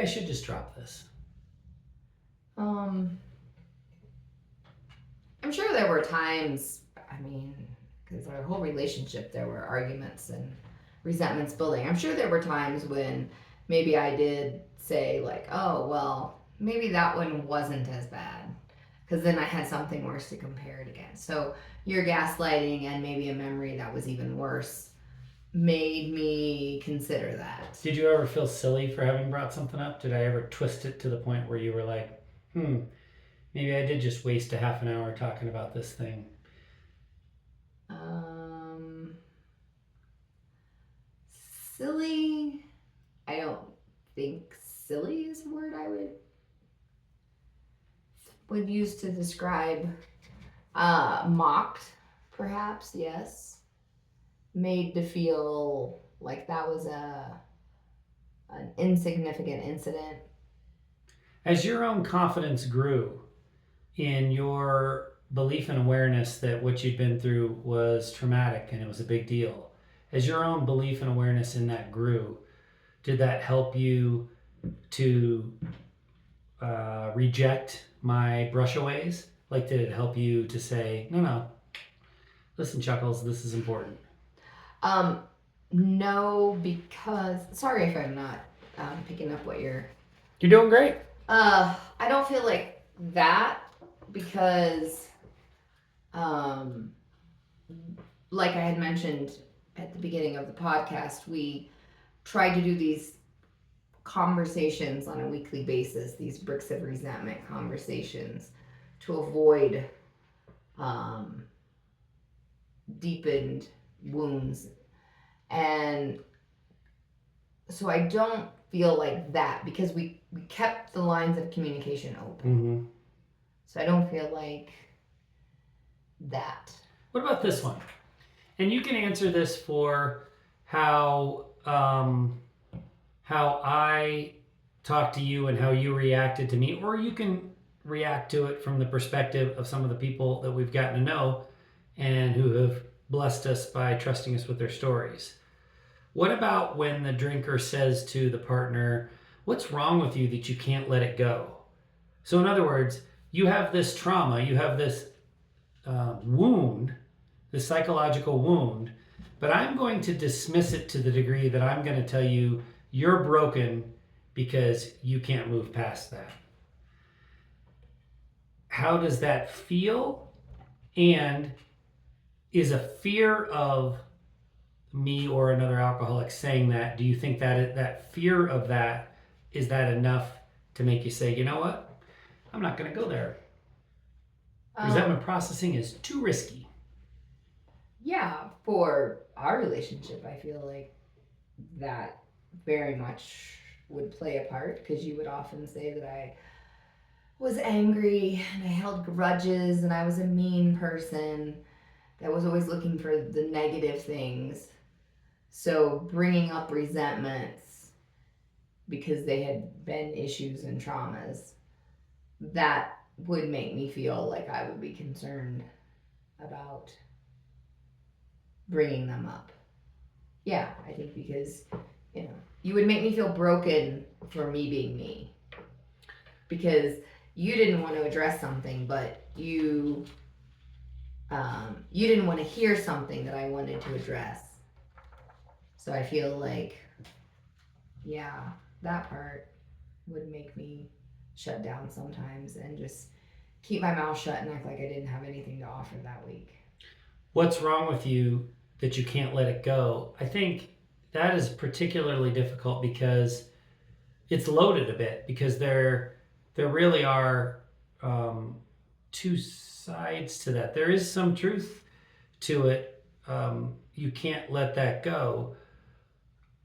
should just drop this.
I'm sure there were times, I mean, because our whole relationship, there were arguments and resentments building. I'm sure there were times when maybe I did say, like, oh, well, maybe that one wasn't as bad. Because then I had something worse to compare it against. So your gaslighting and maybe a memory that was even worse made me consider that.
Did you ever feel silly for having brought something up? Did I ever twist it to the point where you were like, maybe I did just waste a half an hour talking about this thing?
Silly, I don't think silly is a word I would use to describe. Mocked, perhaps, yes. Made to feel like that was an insignificant incident.
As your own confidence grew in your belief and awareness that what you'd been through was traumatic and it was a big deal, as your own belief and awareness in that grew, did that help you to reject my brushaways? Like, did it help you to say, no, listen, Chuckles, this is important?
No, because, sorry if I'm not picking up what you're
doing great.
I don't feel like that because, like I had mentioned at the beginning of the podcast, we tried to do these conversations on a weekly basis, these bricks of resentment conversations, to avoid deepened wounds. And So I don't feel like that because we kept the lines of communication open.
Mm-hmm.
So I don't feel like that.
What about this one? And you can answer this for how I talked to you and how you reacted to me, or you can react to it from the perspective of some of the people that we've gotten to know and who have blessed us by trusting us with their stories. What about when the drinker says to the partner, "What's wrong with you that you can't let it go?" So, in other words, you have this trauma, you have this wound, this psychological wound, but I'm going to dismiss it to the degree that I'm going to tell you you're broken because you can't move past that. How does that feel? And is a fear of me or another alcoholic saying that, do you think that that fear of that, is that enough to make you say, you know what, I'm not going to go there? Resentment processing is too risky.
Yeah, for our relationship, I feel like that very much would play a part because you would often say that I was angry and I held grudges and I was a mean person that was always looking for the negative things. So bringing up resentments because they had been issues and traumas, that would make me feel like I would be concerned about bringing them up. Yeah, I think because, you would make me feel broken for me being me. Because you didn't want to address something, but you didn't want to hear something that I wanted to address. So I feel like, yeah, that part would make me shut down sometimes and just keep my mouth shut and act like I didn't have anything to offer that week.
What's wrong with you that you can't let it go? I think that is particularly difficult because it's loaded a bit, because there really are two sides to that. There is some truth to it. You can't let that go,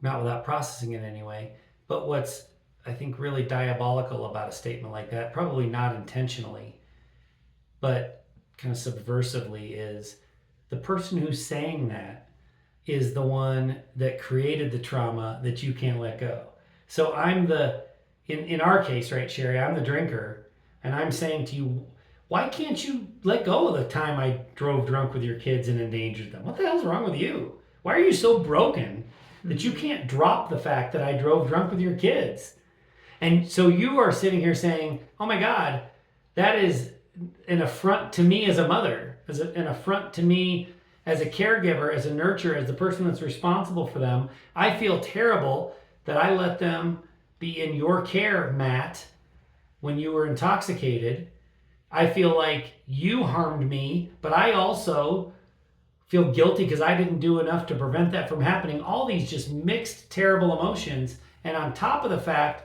not without processing it anyway. But what's, I think, really diabolical about a statement like that, probably not intentionally, but kind of subversively, is the person who's saying that is the one that created the trauma that you can't let go. So I'm in our case, right, Sherry, I'm the drinker, and I'm saying to you, why can't you let go of the time I drove drunk with your kids and endangered them? What the hell's wrong with you? Why are you so broken that you can't drop the fact that I drove drunk with your kids? And so you are sitting here saying, oh my God, that is an affront to me as a mother, an affront to me as a caregiver, as a nurturer, as the person that's responsible for them. I feel terrible that I let them be in your care, Matt, when you were intoxicated. I feel like you harmed me, but I also feel guilty because I didn't do enough to prevent that from happening. All these just mixed, terrible emotions. And on top of the fact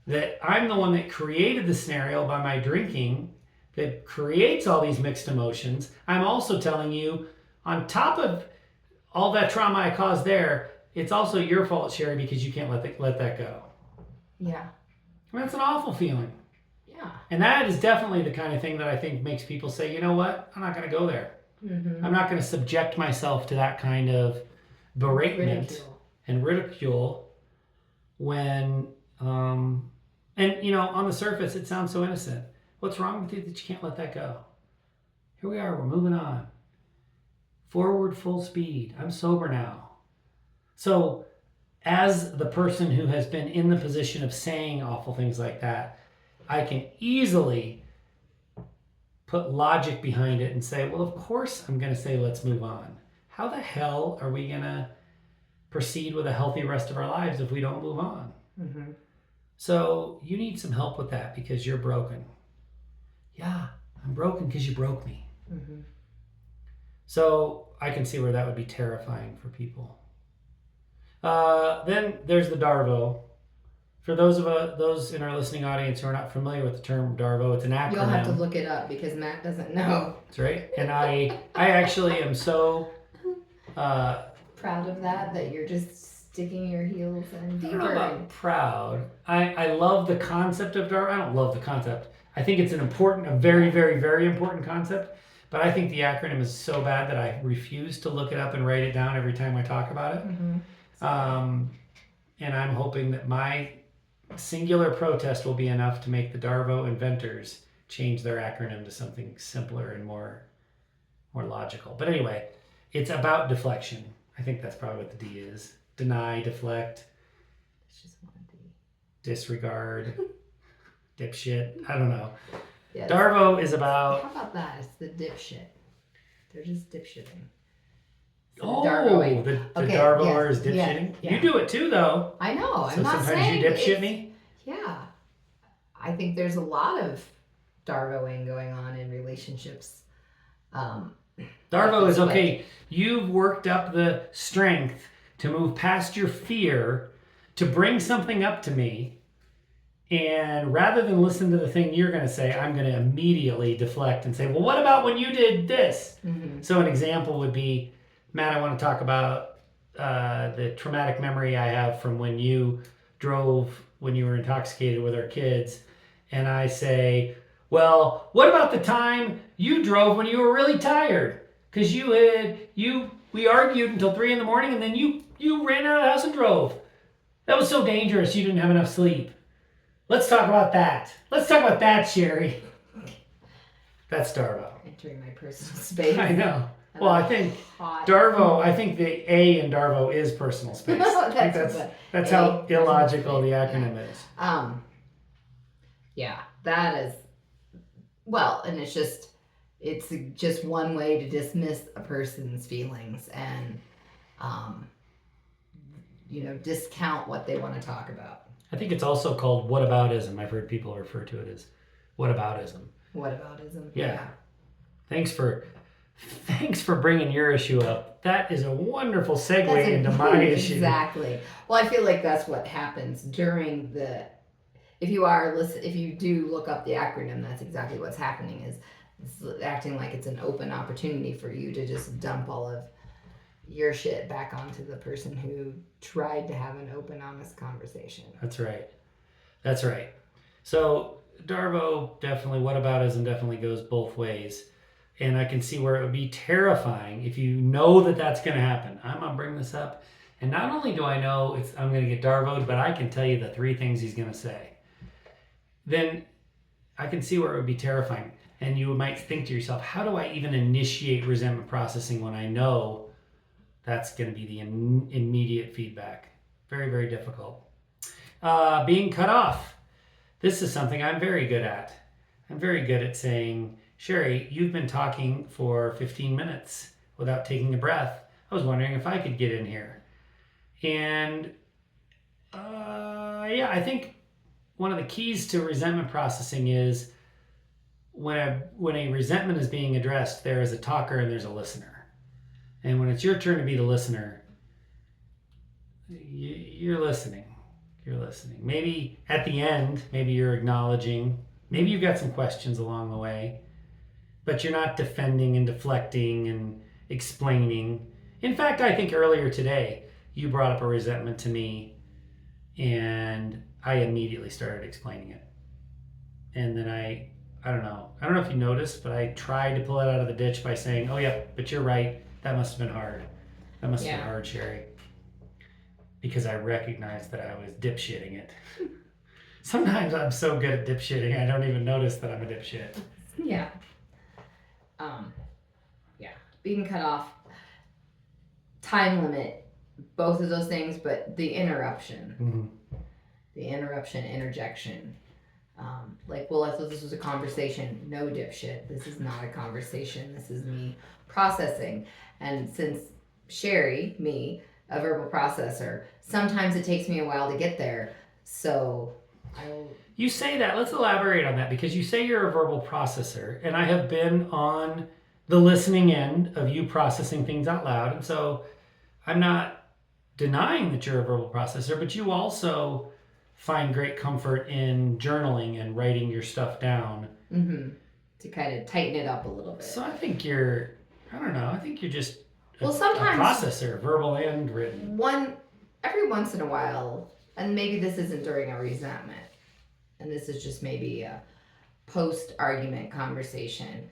that I'm the one that created the scenario by my drinking that creates all these mixed emotions, I'm also telling you, on top of all that trauma I caused there, it's also your fault, Sherry, because you can't let that go.
Yeah.
And that's an awful feeling.
Yeah.
And that is definitely the kind of thing that I think makes people say, you know what, I'm not going to go there.
Mm-hmm.
I'm not going to subject myself to that kind of beratement and ridicule when, and on the surface, it sounds so innocent. What's wrong with you that you can't let that go? Here we are, we're moving on. Forward full speed. I'm sober now. So, as the person who has been in the position of saying awful things like that, I can easily put logic behind it and say, well, of course I'm going to say, let's move on. How the hell are we going to proceed with a healthy rest of our lives if we don't move on?
Mm-hmm.
So you need some help with that because you're broken. Yeah, I'm broken because you broke me.
Mm-hmm.
So I can see where that would be terrifying for people. Then there's the Darvo. For those in our listening audience who are not familiar with the term Darvo, it's an acronym.
You'll have to look it up because Matt doesn't know.
That's right. And I actually am so
proud of that you're just digging your heels in
I
deeper.
don't know about proud. I love the concept of Darwin. I don't love the concept. I think it's a very, very, very important concept. But I think the acronym is so bad that I refuse to look it up and write it down every time I talk about it. And I'm hoping that my singular protest will be enough to make the Darvo inventors change their acronym to something simpler and more logical. But anyway, it's about deflection. I think that's probably what the D is. Deny, deflect,
It's just one D.
disregard, dipshit. I don't know.
Yes.
Darvo is about...
How about that? It's the dipshit. They're just dipshitting.
Oh, the Darvo is dipshitting?
Yeah.
You do it too, though.
I know.
So
I'm not
sometimes
saying
you dipshit me?
Yeah. I think there's a lot of Darvoing going on in relationships.
Darvo is okay. You've worked up the strength to move past your fear to bring something up to me. And rather than listen to the thing you're going to say, I'm going to immediately deflect and say, well, what about when you did this?
Mm-hmm.
So an example would be, Matt, I want to talk about the traumatic memory I have from when you drove when you were intoxicated with our kids. And I say, well, what about the time you drove when you were really tired? Because we argued until 3 a.m. and then you ran out of the house and drove. That was so dangerous you didn't have enough sleep. Let's talk about that. Let's talk about that, Sherry. That's Darvo.
Entering my personal space.
I know. Well, I think Darvo, I think the A in Darvo is personal space. That's how illogical the acronym is.
Yeah, that is, well, and it's just one way to dismiss a person's feelings and, discount what they want to talk about.
I think it's also called whataboutism. I've heard people refer to it as whataboutism.
Whataboutism?
Yeah. Thanks for bringing your issue up. That is a wonderful segue into my issue.
Exactly. Well, I feel like that's what happens during if you do look up the acronym, that's exactly what's happening is it's acting like it's an open opportunity for you to just dump all of your shit back onto the person who tried to have an open, honest conversation.
That's right. So Darvo whataboutism definitely goes both ways. And I can see where it would be terrifying if you know that that's going to happen. I'm going to bring this up. And not only do I know I'm going to get Darvoed, but I can tell you the 3 things he's going to say. Then I can see where it would be terrifying. And you might think to yourself, how do I even initiate resentment processing when I know that's going to be the immediate feedback? Very, very difficult. Being cut off. This is something I'm very good at. I'm very good at saying, Sherry, you've been talking for 15 minutes without taking a breath. I was wondering if I could get in here. And I think one of the keys to resentment processing is when a resentment is being addressed, there is a talker and there's a listener. And when it's your turn to be the listener, you're listening. You're listening. Maybe at the end, maybe you're acknowledging. Maybe you've got some questions along the way. But you're not defending and deflecting and explaining. In fact, I think earlier today, you brought up a resentment to me, and I immediately started explaining it. And then I don't know if you noticed, but I tried to pull it out of the ditch by saying, oh yeah, but you're right. That must have been hard. That must have been hard, Sherry. Because I recognized that I was dipshitting it. Sometimes I'm so good at dipshitting, I don't even notice that I'm a dipshit.
Yeah. Being cut off, time limit, both of those things, but the interruption.
Mm-hmm.
The interjection. If this was a conversation, no dipshit. This is not a conversation. This is me processing. And since Sherry, me, a verbal processor, sometimes it takes me a while to get there. So
You say that. Let's elaborate on that, because you say you're a verbal processor, and I have been on the listening end of you processing things out loud. And so I'm not denying that you're a verbal processor, but you also find great comfort in journaling and writing your stuff down.
Mm-hmm. To kind of tighten it up a little bit.
So I think you're just
sometimes
a processor, verbal and written.
One every once in a while, and maybe this isn't during a resentment, and this is just maybe a post argument conversation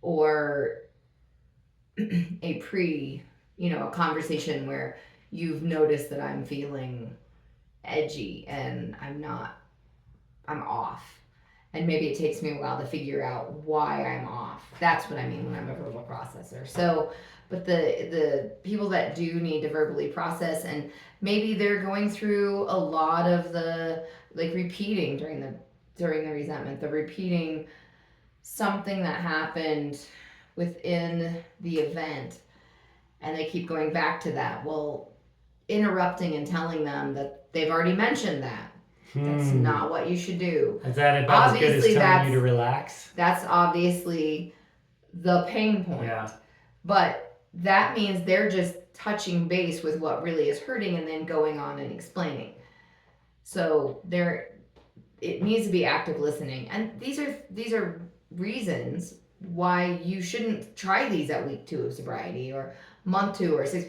or a a conversation where you've noticed that I'm feeling edgy and I'm off. And maybe it takes me a while to figure out why I'm off. That's what I mean when I'm a verbal processor. So, but the people that do need to verbally process, and maybe they're going through a lot of the like repeating during the resentment, the repeating something that happened within the event, and they keep going back to that. Well, interrupting and telling them that they've already mentioned that. That's not what you should do.
Is that about as good as telling you to relax?
That's obviously the pain point.
Yeah.
But that means they're just touching base with what really is hurting and then going on and explaining. So it needs to be active listening. And these are reasons why you shouldn't try these at week 2 of sobriety or month 2 or 6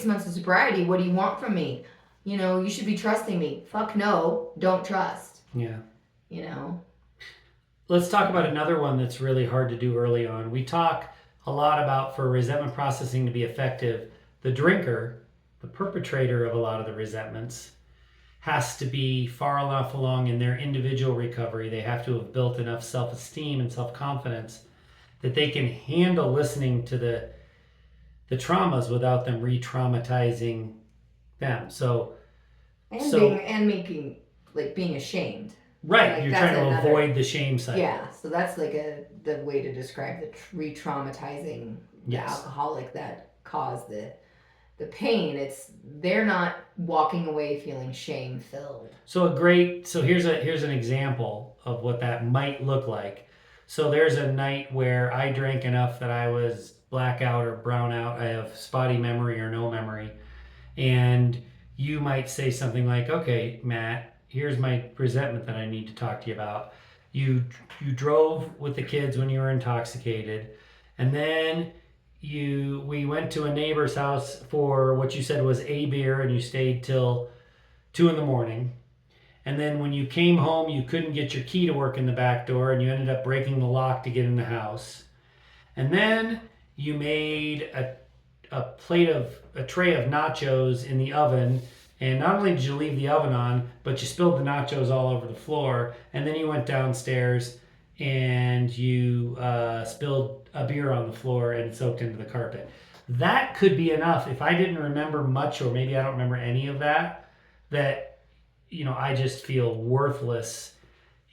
months of sobriety. What do you want from me? You should be trusting me. Fuck no, don't trust.
Yeah.
You
Let's talk about another one that's really hard to do early on. We talk a lot about, for resentment processing to be effective, the drinker, the perpetrator of a lot of the resentments, has to be far enough along in their individual recovery. They have to have built enough self-esteem and self-confidence that they can handle listening to the traumas without them re-traumatizing them.
making being ashamed.
Right,
like,
you're trying to avoid the shame cycle.
Yeah, so that's like the way to describe the re-traumatizing the alcoholic that caused the pain. They're not walking away feeling shame filled.
So here's an example of what that might look like. So there's a night where I drank enough that I was blackout or brown out. I have spotty memory or no memory. And you might say something like, okay, Matt, here's my resentment that I need to talk to you about. You drove with the kids when you were intoxicated, and then we went to a neighbor's house for what you said was a beer, and you stayed till 2 a.m. And then when you came home, you couldn't get your key to work in the back door, and you ended up breaking the lock to get in the house. And then you made a tray of nachos in the oven, and not only did you leave the oven on, but you spilled the nachos all over the floor. And then you went downstairs and you spilled a beer on the floor and it soaked into the carpet. That could be enough. If I didn't remember much, or maybe I don't remember any of that I just feel worthless,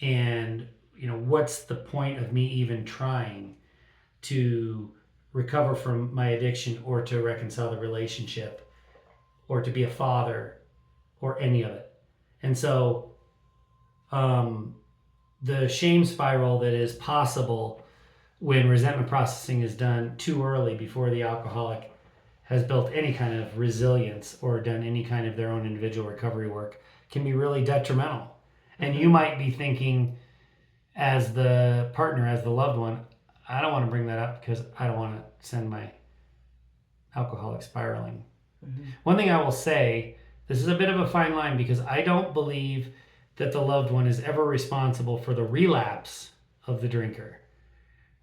and what's the point of me even trying to recover from my addiction, or to reconcile the relationship, or to be a father, or any of it. And so the shame spiral that is possible when resentment processing is done too early, before the alcoholic has built any kind of resilience or done any kind of their own individual recovery work, can be really detrimental. Mm-hmm. And you might be thinking, as the partner, as the loved one, I don't want to bring that up because I don't want to send my alcoholic spiraling. Mm-hmm. One thing I will say, this is a bit of a fine line, because I don't believe that the loved one is ever responsible for the relapse of the drinker.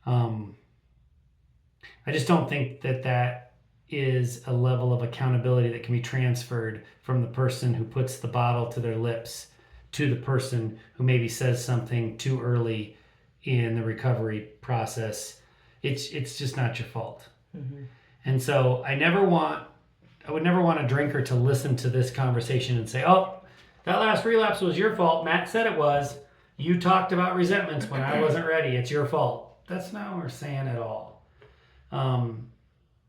I just don't think that is a level of accountability that can be transferred from the person who puts the bottle to their lips to the person who maybe says something too early in the recovery process. It's just not your fault. Mm-hmm. And so I would never want a drinker to listen to this conversation and say, oh, that last relapse was your fault. Matt said it was. You talked about resentments when I wasn't ready. It's your fault. That's not what we're saying at all.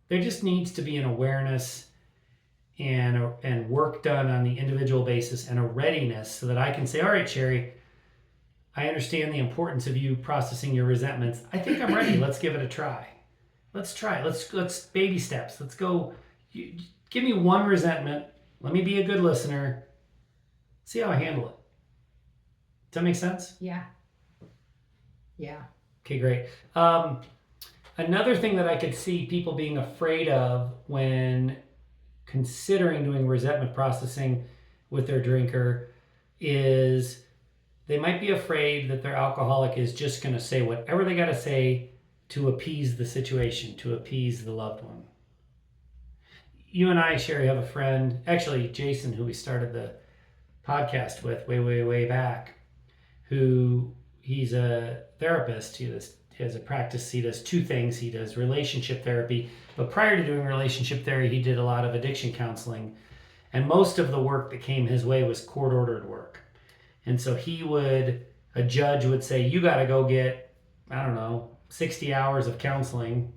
There just needs to be an awareness and work done on the individual basis, and a readiness, so that I can say, all right, Sherry, I understand the importance of you processing your resentments. I think I'm ready. Let's give it a try. Let's try. Let's baby steps. Let's go. Give me one resentment. Let me be a good listener. See how I handle it. Does that make sense?
Yeah. Yeah.
Okay, great. Another thing that I could see people being afraid of when considering doing resentment processing with their drinker is they might be afraid that their alcoholic is just going to say whatever they got to say to appease the situation, to appease the loved one. You and I, Sherry, have a friend, actually Jason, who we started the podcast with way back, who he's a therapist. He has a practice. He does two things. He does relationship therapy, but prior to doing relationship therapy, he did a lot of addiction counseling, and most of the work that came his way was court-ordered work. And so a judge would say, you got to go get, I don't know, 60 hours of counseling.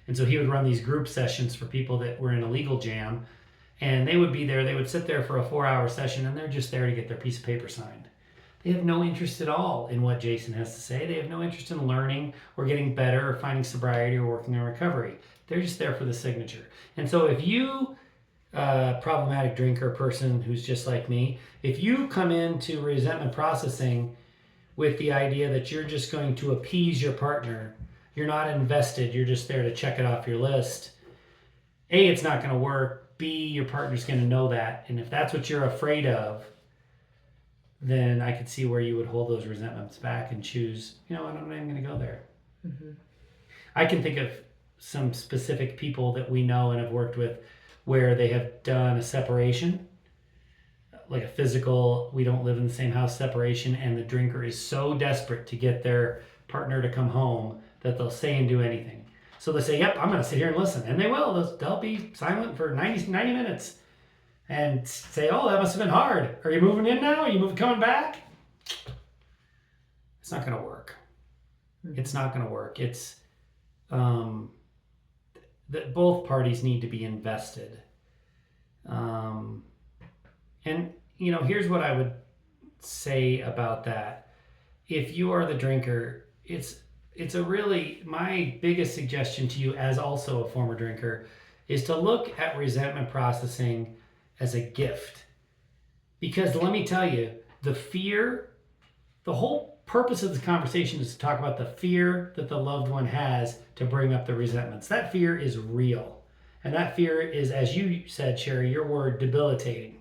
And so he would run these group sessions for people that were in a legal jam, and they would be there. They would sit there for a 4-hour session, and they're just there to get their piece of paper signed. They have no interest at all in what Jason has to say. They have no interest in learning or getting better or finding sobriety or working on recovery. They're just there for the signature. And so if you, problematic drinker person who's just like me, if you come into resentment processing with the idea that you're just going to appease your partner, you're not invested, you're just there to check it off your list, A, it's not going to work. B, your partner's going to know that. And if that's what you're afraid of, then I could see where you would hold those resentments back and choose, you know what, I'm not even going to go there. Mm-hmm. I can think of some specific people that we know and have worked with where they have done a separation, like a physical, we don't live in the same house separation, and the drinker is so desperate to get their partner to come home that they'll say and do anything. So they say, yep, I'm going to sit here and listen. And they will. They'll be silent for 90 minutes and say, oh, that must have been hard. Are you moving in now? Are you coming back? It's not going to work. Mm-hmm. It's not going to work. It's that both parties need to be invested. And, you know, here's what I would say about that. If you are the drinker, it's a really, my biggest suggestion to you as also a former drinker is to look at resentment processing as a gift. Because let me tell you, the whole purpose of this conversation is to talk about the fear that the loved one has to bring up the resentments. That fear is real. And that fear is, as you said, Sherry, your word, debilitating.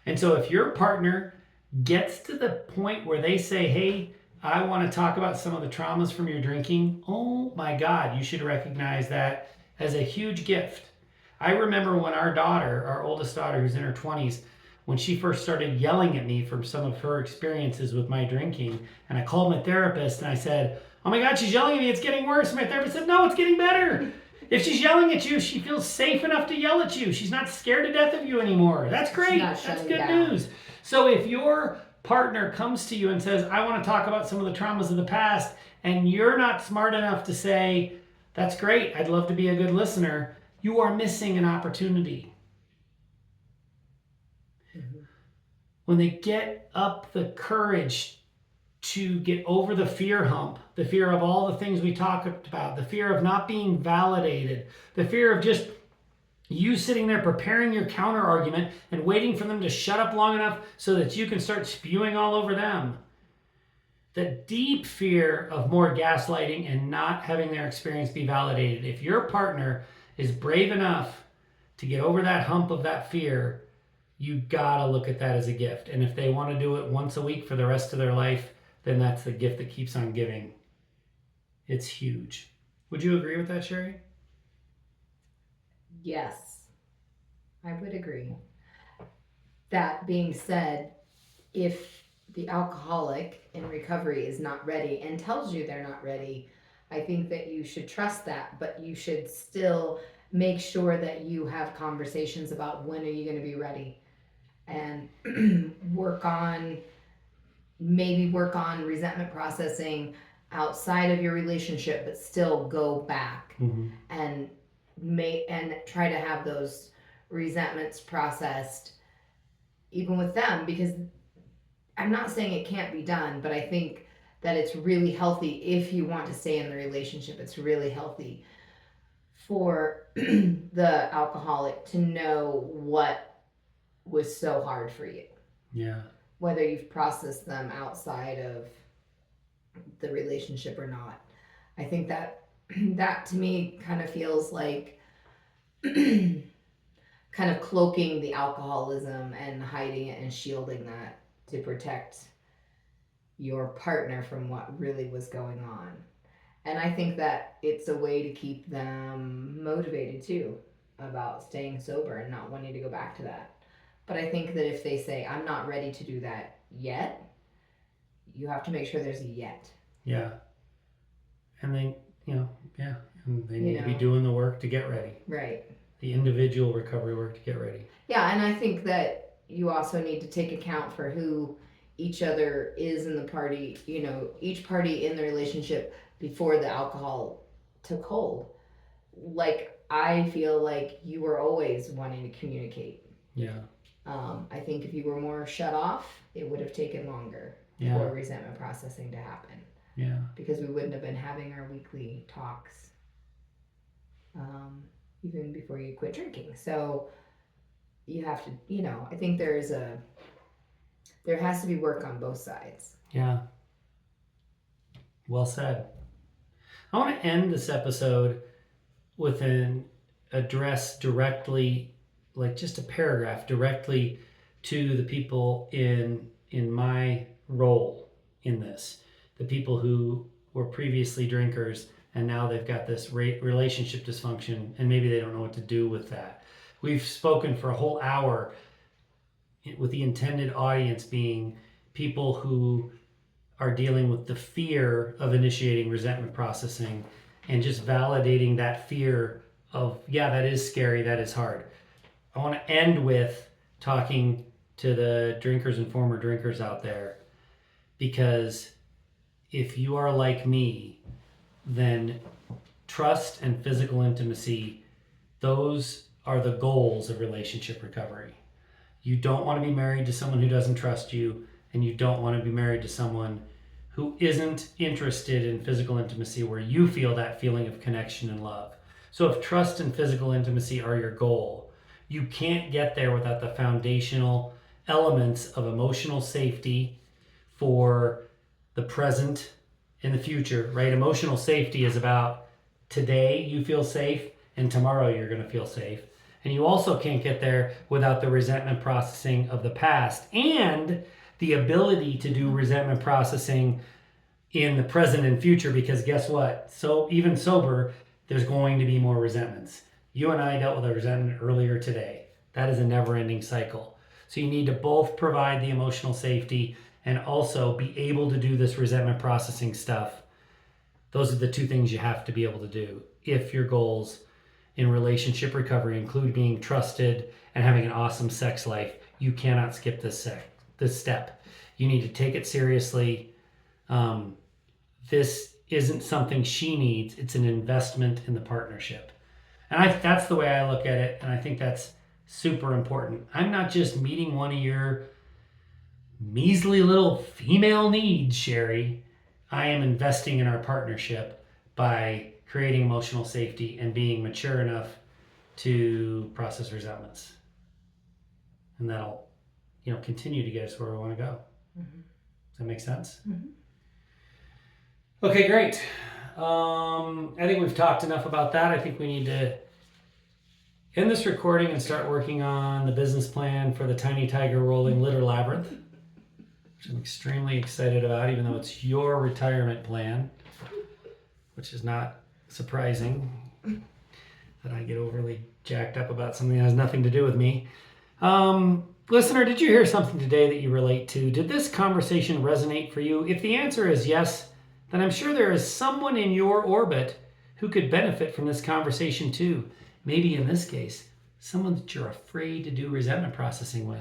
And so if your partner gets to the point where they say, hey, I want to talk about some of the traumas from your drinking, oh my God, you should recognize that as a huge gift. I remember when our oldest daughter, who's in her 20s, when she first started yelling at me from some of her experiences with my drinking, and I called my therapist and I said, oh my God, she's yelling at me, it's getting worse. And my therapist said, no, it's getting better. If she's yelling at you, she feels safe enough to yell at you. She's not scared to death of you anymore. That's great. That's good news. So if your partner comes to you and says, I want to talk about some of the traumas of the past, and you're not smart enough to say, that's great, I'd love to be a good listener, you are missing an opportunity. Mm-hmm. When they get up the courage to get over the fear hump, the fear of all the things we talked about, the fear of not being validated, the fear of just you sitting there preparing your counter argument and waiting for them to shut up long enough so that you can start spewing all over them. The deep fear of more gaslighting and not having their experience be validated. If your partner is brave enough to get over that hump of that fear, you gotta look at that as a gift. And if they want to do it once a week for the rest of their life, then that's the gift that keeps on giving. It's huge. Would you agree with that, Sherry?
Yes, I would agree. That being said, if the alcoholic in recovery is not ready and tells you they're not ready, I think that you should trust that, but you should still make sure that you have conversations about when are you going to be ready, and work on resentment processing outside of your relationship, but still go back and try to have those resentments processed even with them, because I'm not saying it can't be done, but I think that it's really healthy if you want to stay in the relationship. It's really healthy for the alcoholic to know what was so hard for you.
Yeah.
Whether you've processed them outside of the relationship or not. I think that to me kind of feels like kind of cloaking the alcoholism and hiding it and shielding that to protect your partner from what really was going on. And I think that it's a way to keep them motivated too about staying sober and not wanting to go back to that. But I think that if they say, I'm not ready to do that yet, you have to make sure there's a yet.
Yeah. And they, yeah. And they
You
need to be
know.
doing the work to get ready.
Right.
The individual recovery work to get ready.
Yeah, and I think that you also need to take account for who each other is in the party, each party in the relationship before the alcohol took hold. Like, I feel like you were always wanting to communicate.
Yeah.
I think if you were more shut off, it would have taken longer for resentment processing to happen.
Yeah.
Because we wouldn't have been having our weekly talks even before you quit drinking. So you have to, I think there has to be work on both sides.
Yeah. Well said. I want to end this episode with an address directly, like just a paragraph directly to the people in my role in this, the people who were previously drinkers and now they've got this relationship dysfunction and maybe they don't know what to do with that. We've spoken for a whole hour with the intended audience being people who are dealing with the fear of initiating resentment processing and just validating that fear of, yeah, that is scary, that is hard. I want to end with talking to the drinkers and former drinkers out there, because if you are like me, then trust and physical intimacy, those are the goals of relationship recovery. You don't want to be married to someone who doesn't trust you, and you don't want to be married to someone who isn't interested in physical intimacy where you feel that feeling of connection and love. So if trust and physical intimacy are your goal, you can't get there without the foundational elements of emotional safety for the present and the future, right? Emotional safety is about today you feel safe and tomorrow you're going to feel safe. And you also can't get there without the resentment processing of the past and the ability to do resentment processing in the present and future, because guess what? So even sober, there's going to be more resentments. You and I dealt with a resentment earlier today. That is a never-ending cycle. So you need to both provide the emotional safety and also be able to do this resentment processing stuff. Those are the two things you have to be able to do if your goals in relationship recovery include being trusted and having an awesome sex life. You cannot skip this step. You need to take it seriously. This isn't something she needs. It's an investment in the partnership. And that's the way I look at it. And I think that's super important. I'm not just meeting one of your measly little female needs, Sherry. I am investing in our partnership by creating emotional safety and being mature enough to process resentments. And that'll, continue to get us where we want to go. Mm-hmm. Does that make sense? Mm-hmm. Okay, great. I think we've talked enough about that. I think we need to end this recording and start working on the business plan for the Tiny Tiger Rolling Litter Labyrinth, which I'm extremely excited about, even though it's your retirement plan, which is not surprising that I get overly jacked up about something that has nothing to do with me. Listener, did you hear something today that you relate to? Did this conversation resonate for you? If the answer is yes, then I'm sure there is someone in your orbit who could benefit from this conversation too. Maybe in this case, someone that you're afraid to do resentment processing with.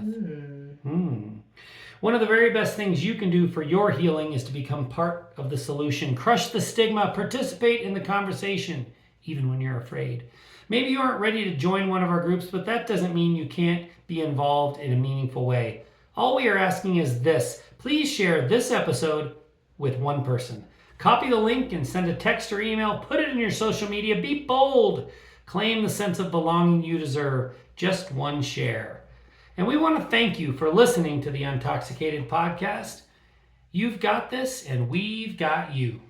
One of the very best things you can do for your healing is to become part of the solution. Crush the stigma, participate in the conversation, even when you're afraid. Maybe you aren't ready to join one of our groups, but that doesn't mean you can't be involved in a meaningful way. All we are asking is this: please share this episode with one person. Copy the link and send a text or email. Put it in your social media. Be bold. Claim the sense of belonging you deserve. Just one share. And we want to thank you for listening to the Untoxicated podcast. You've got this, and we've got you.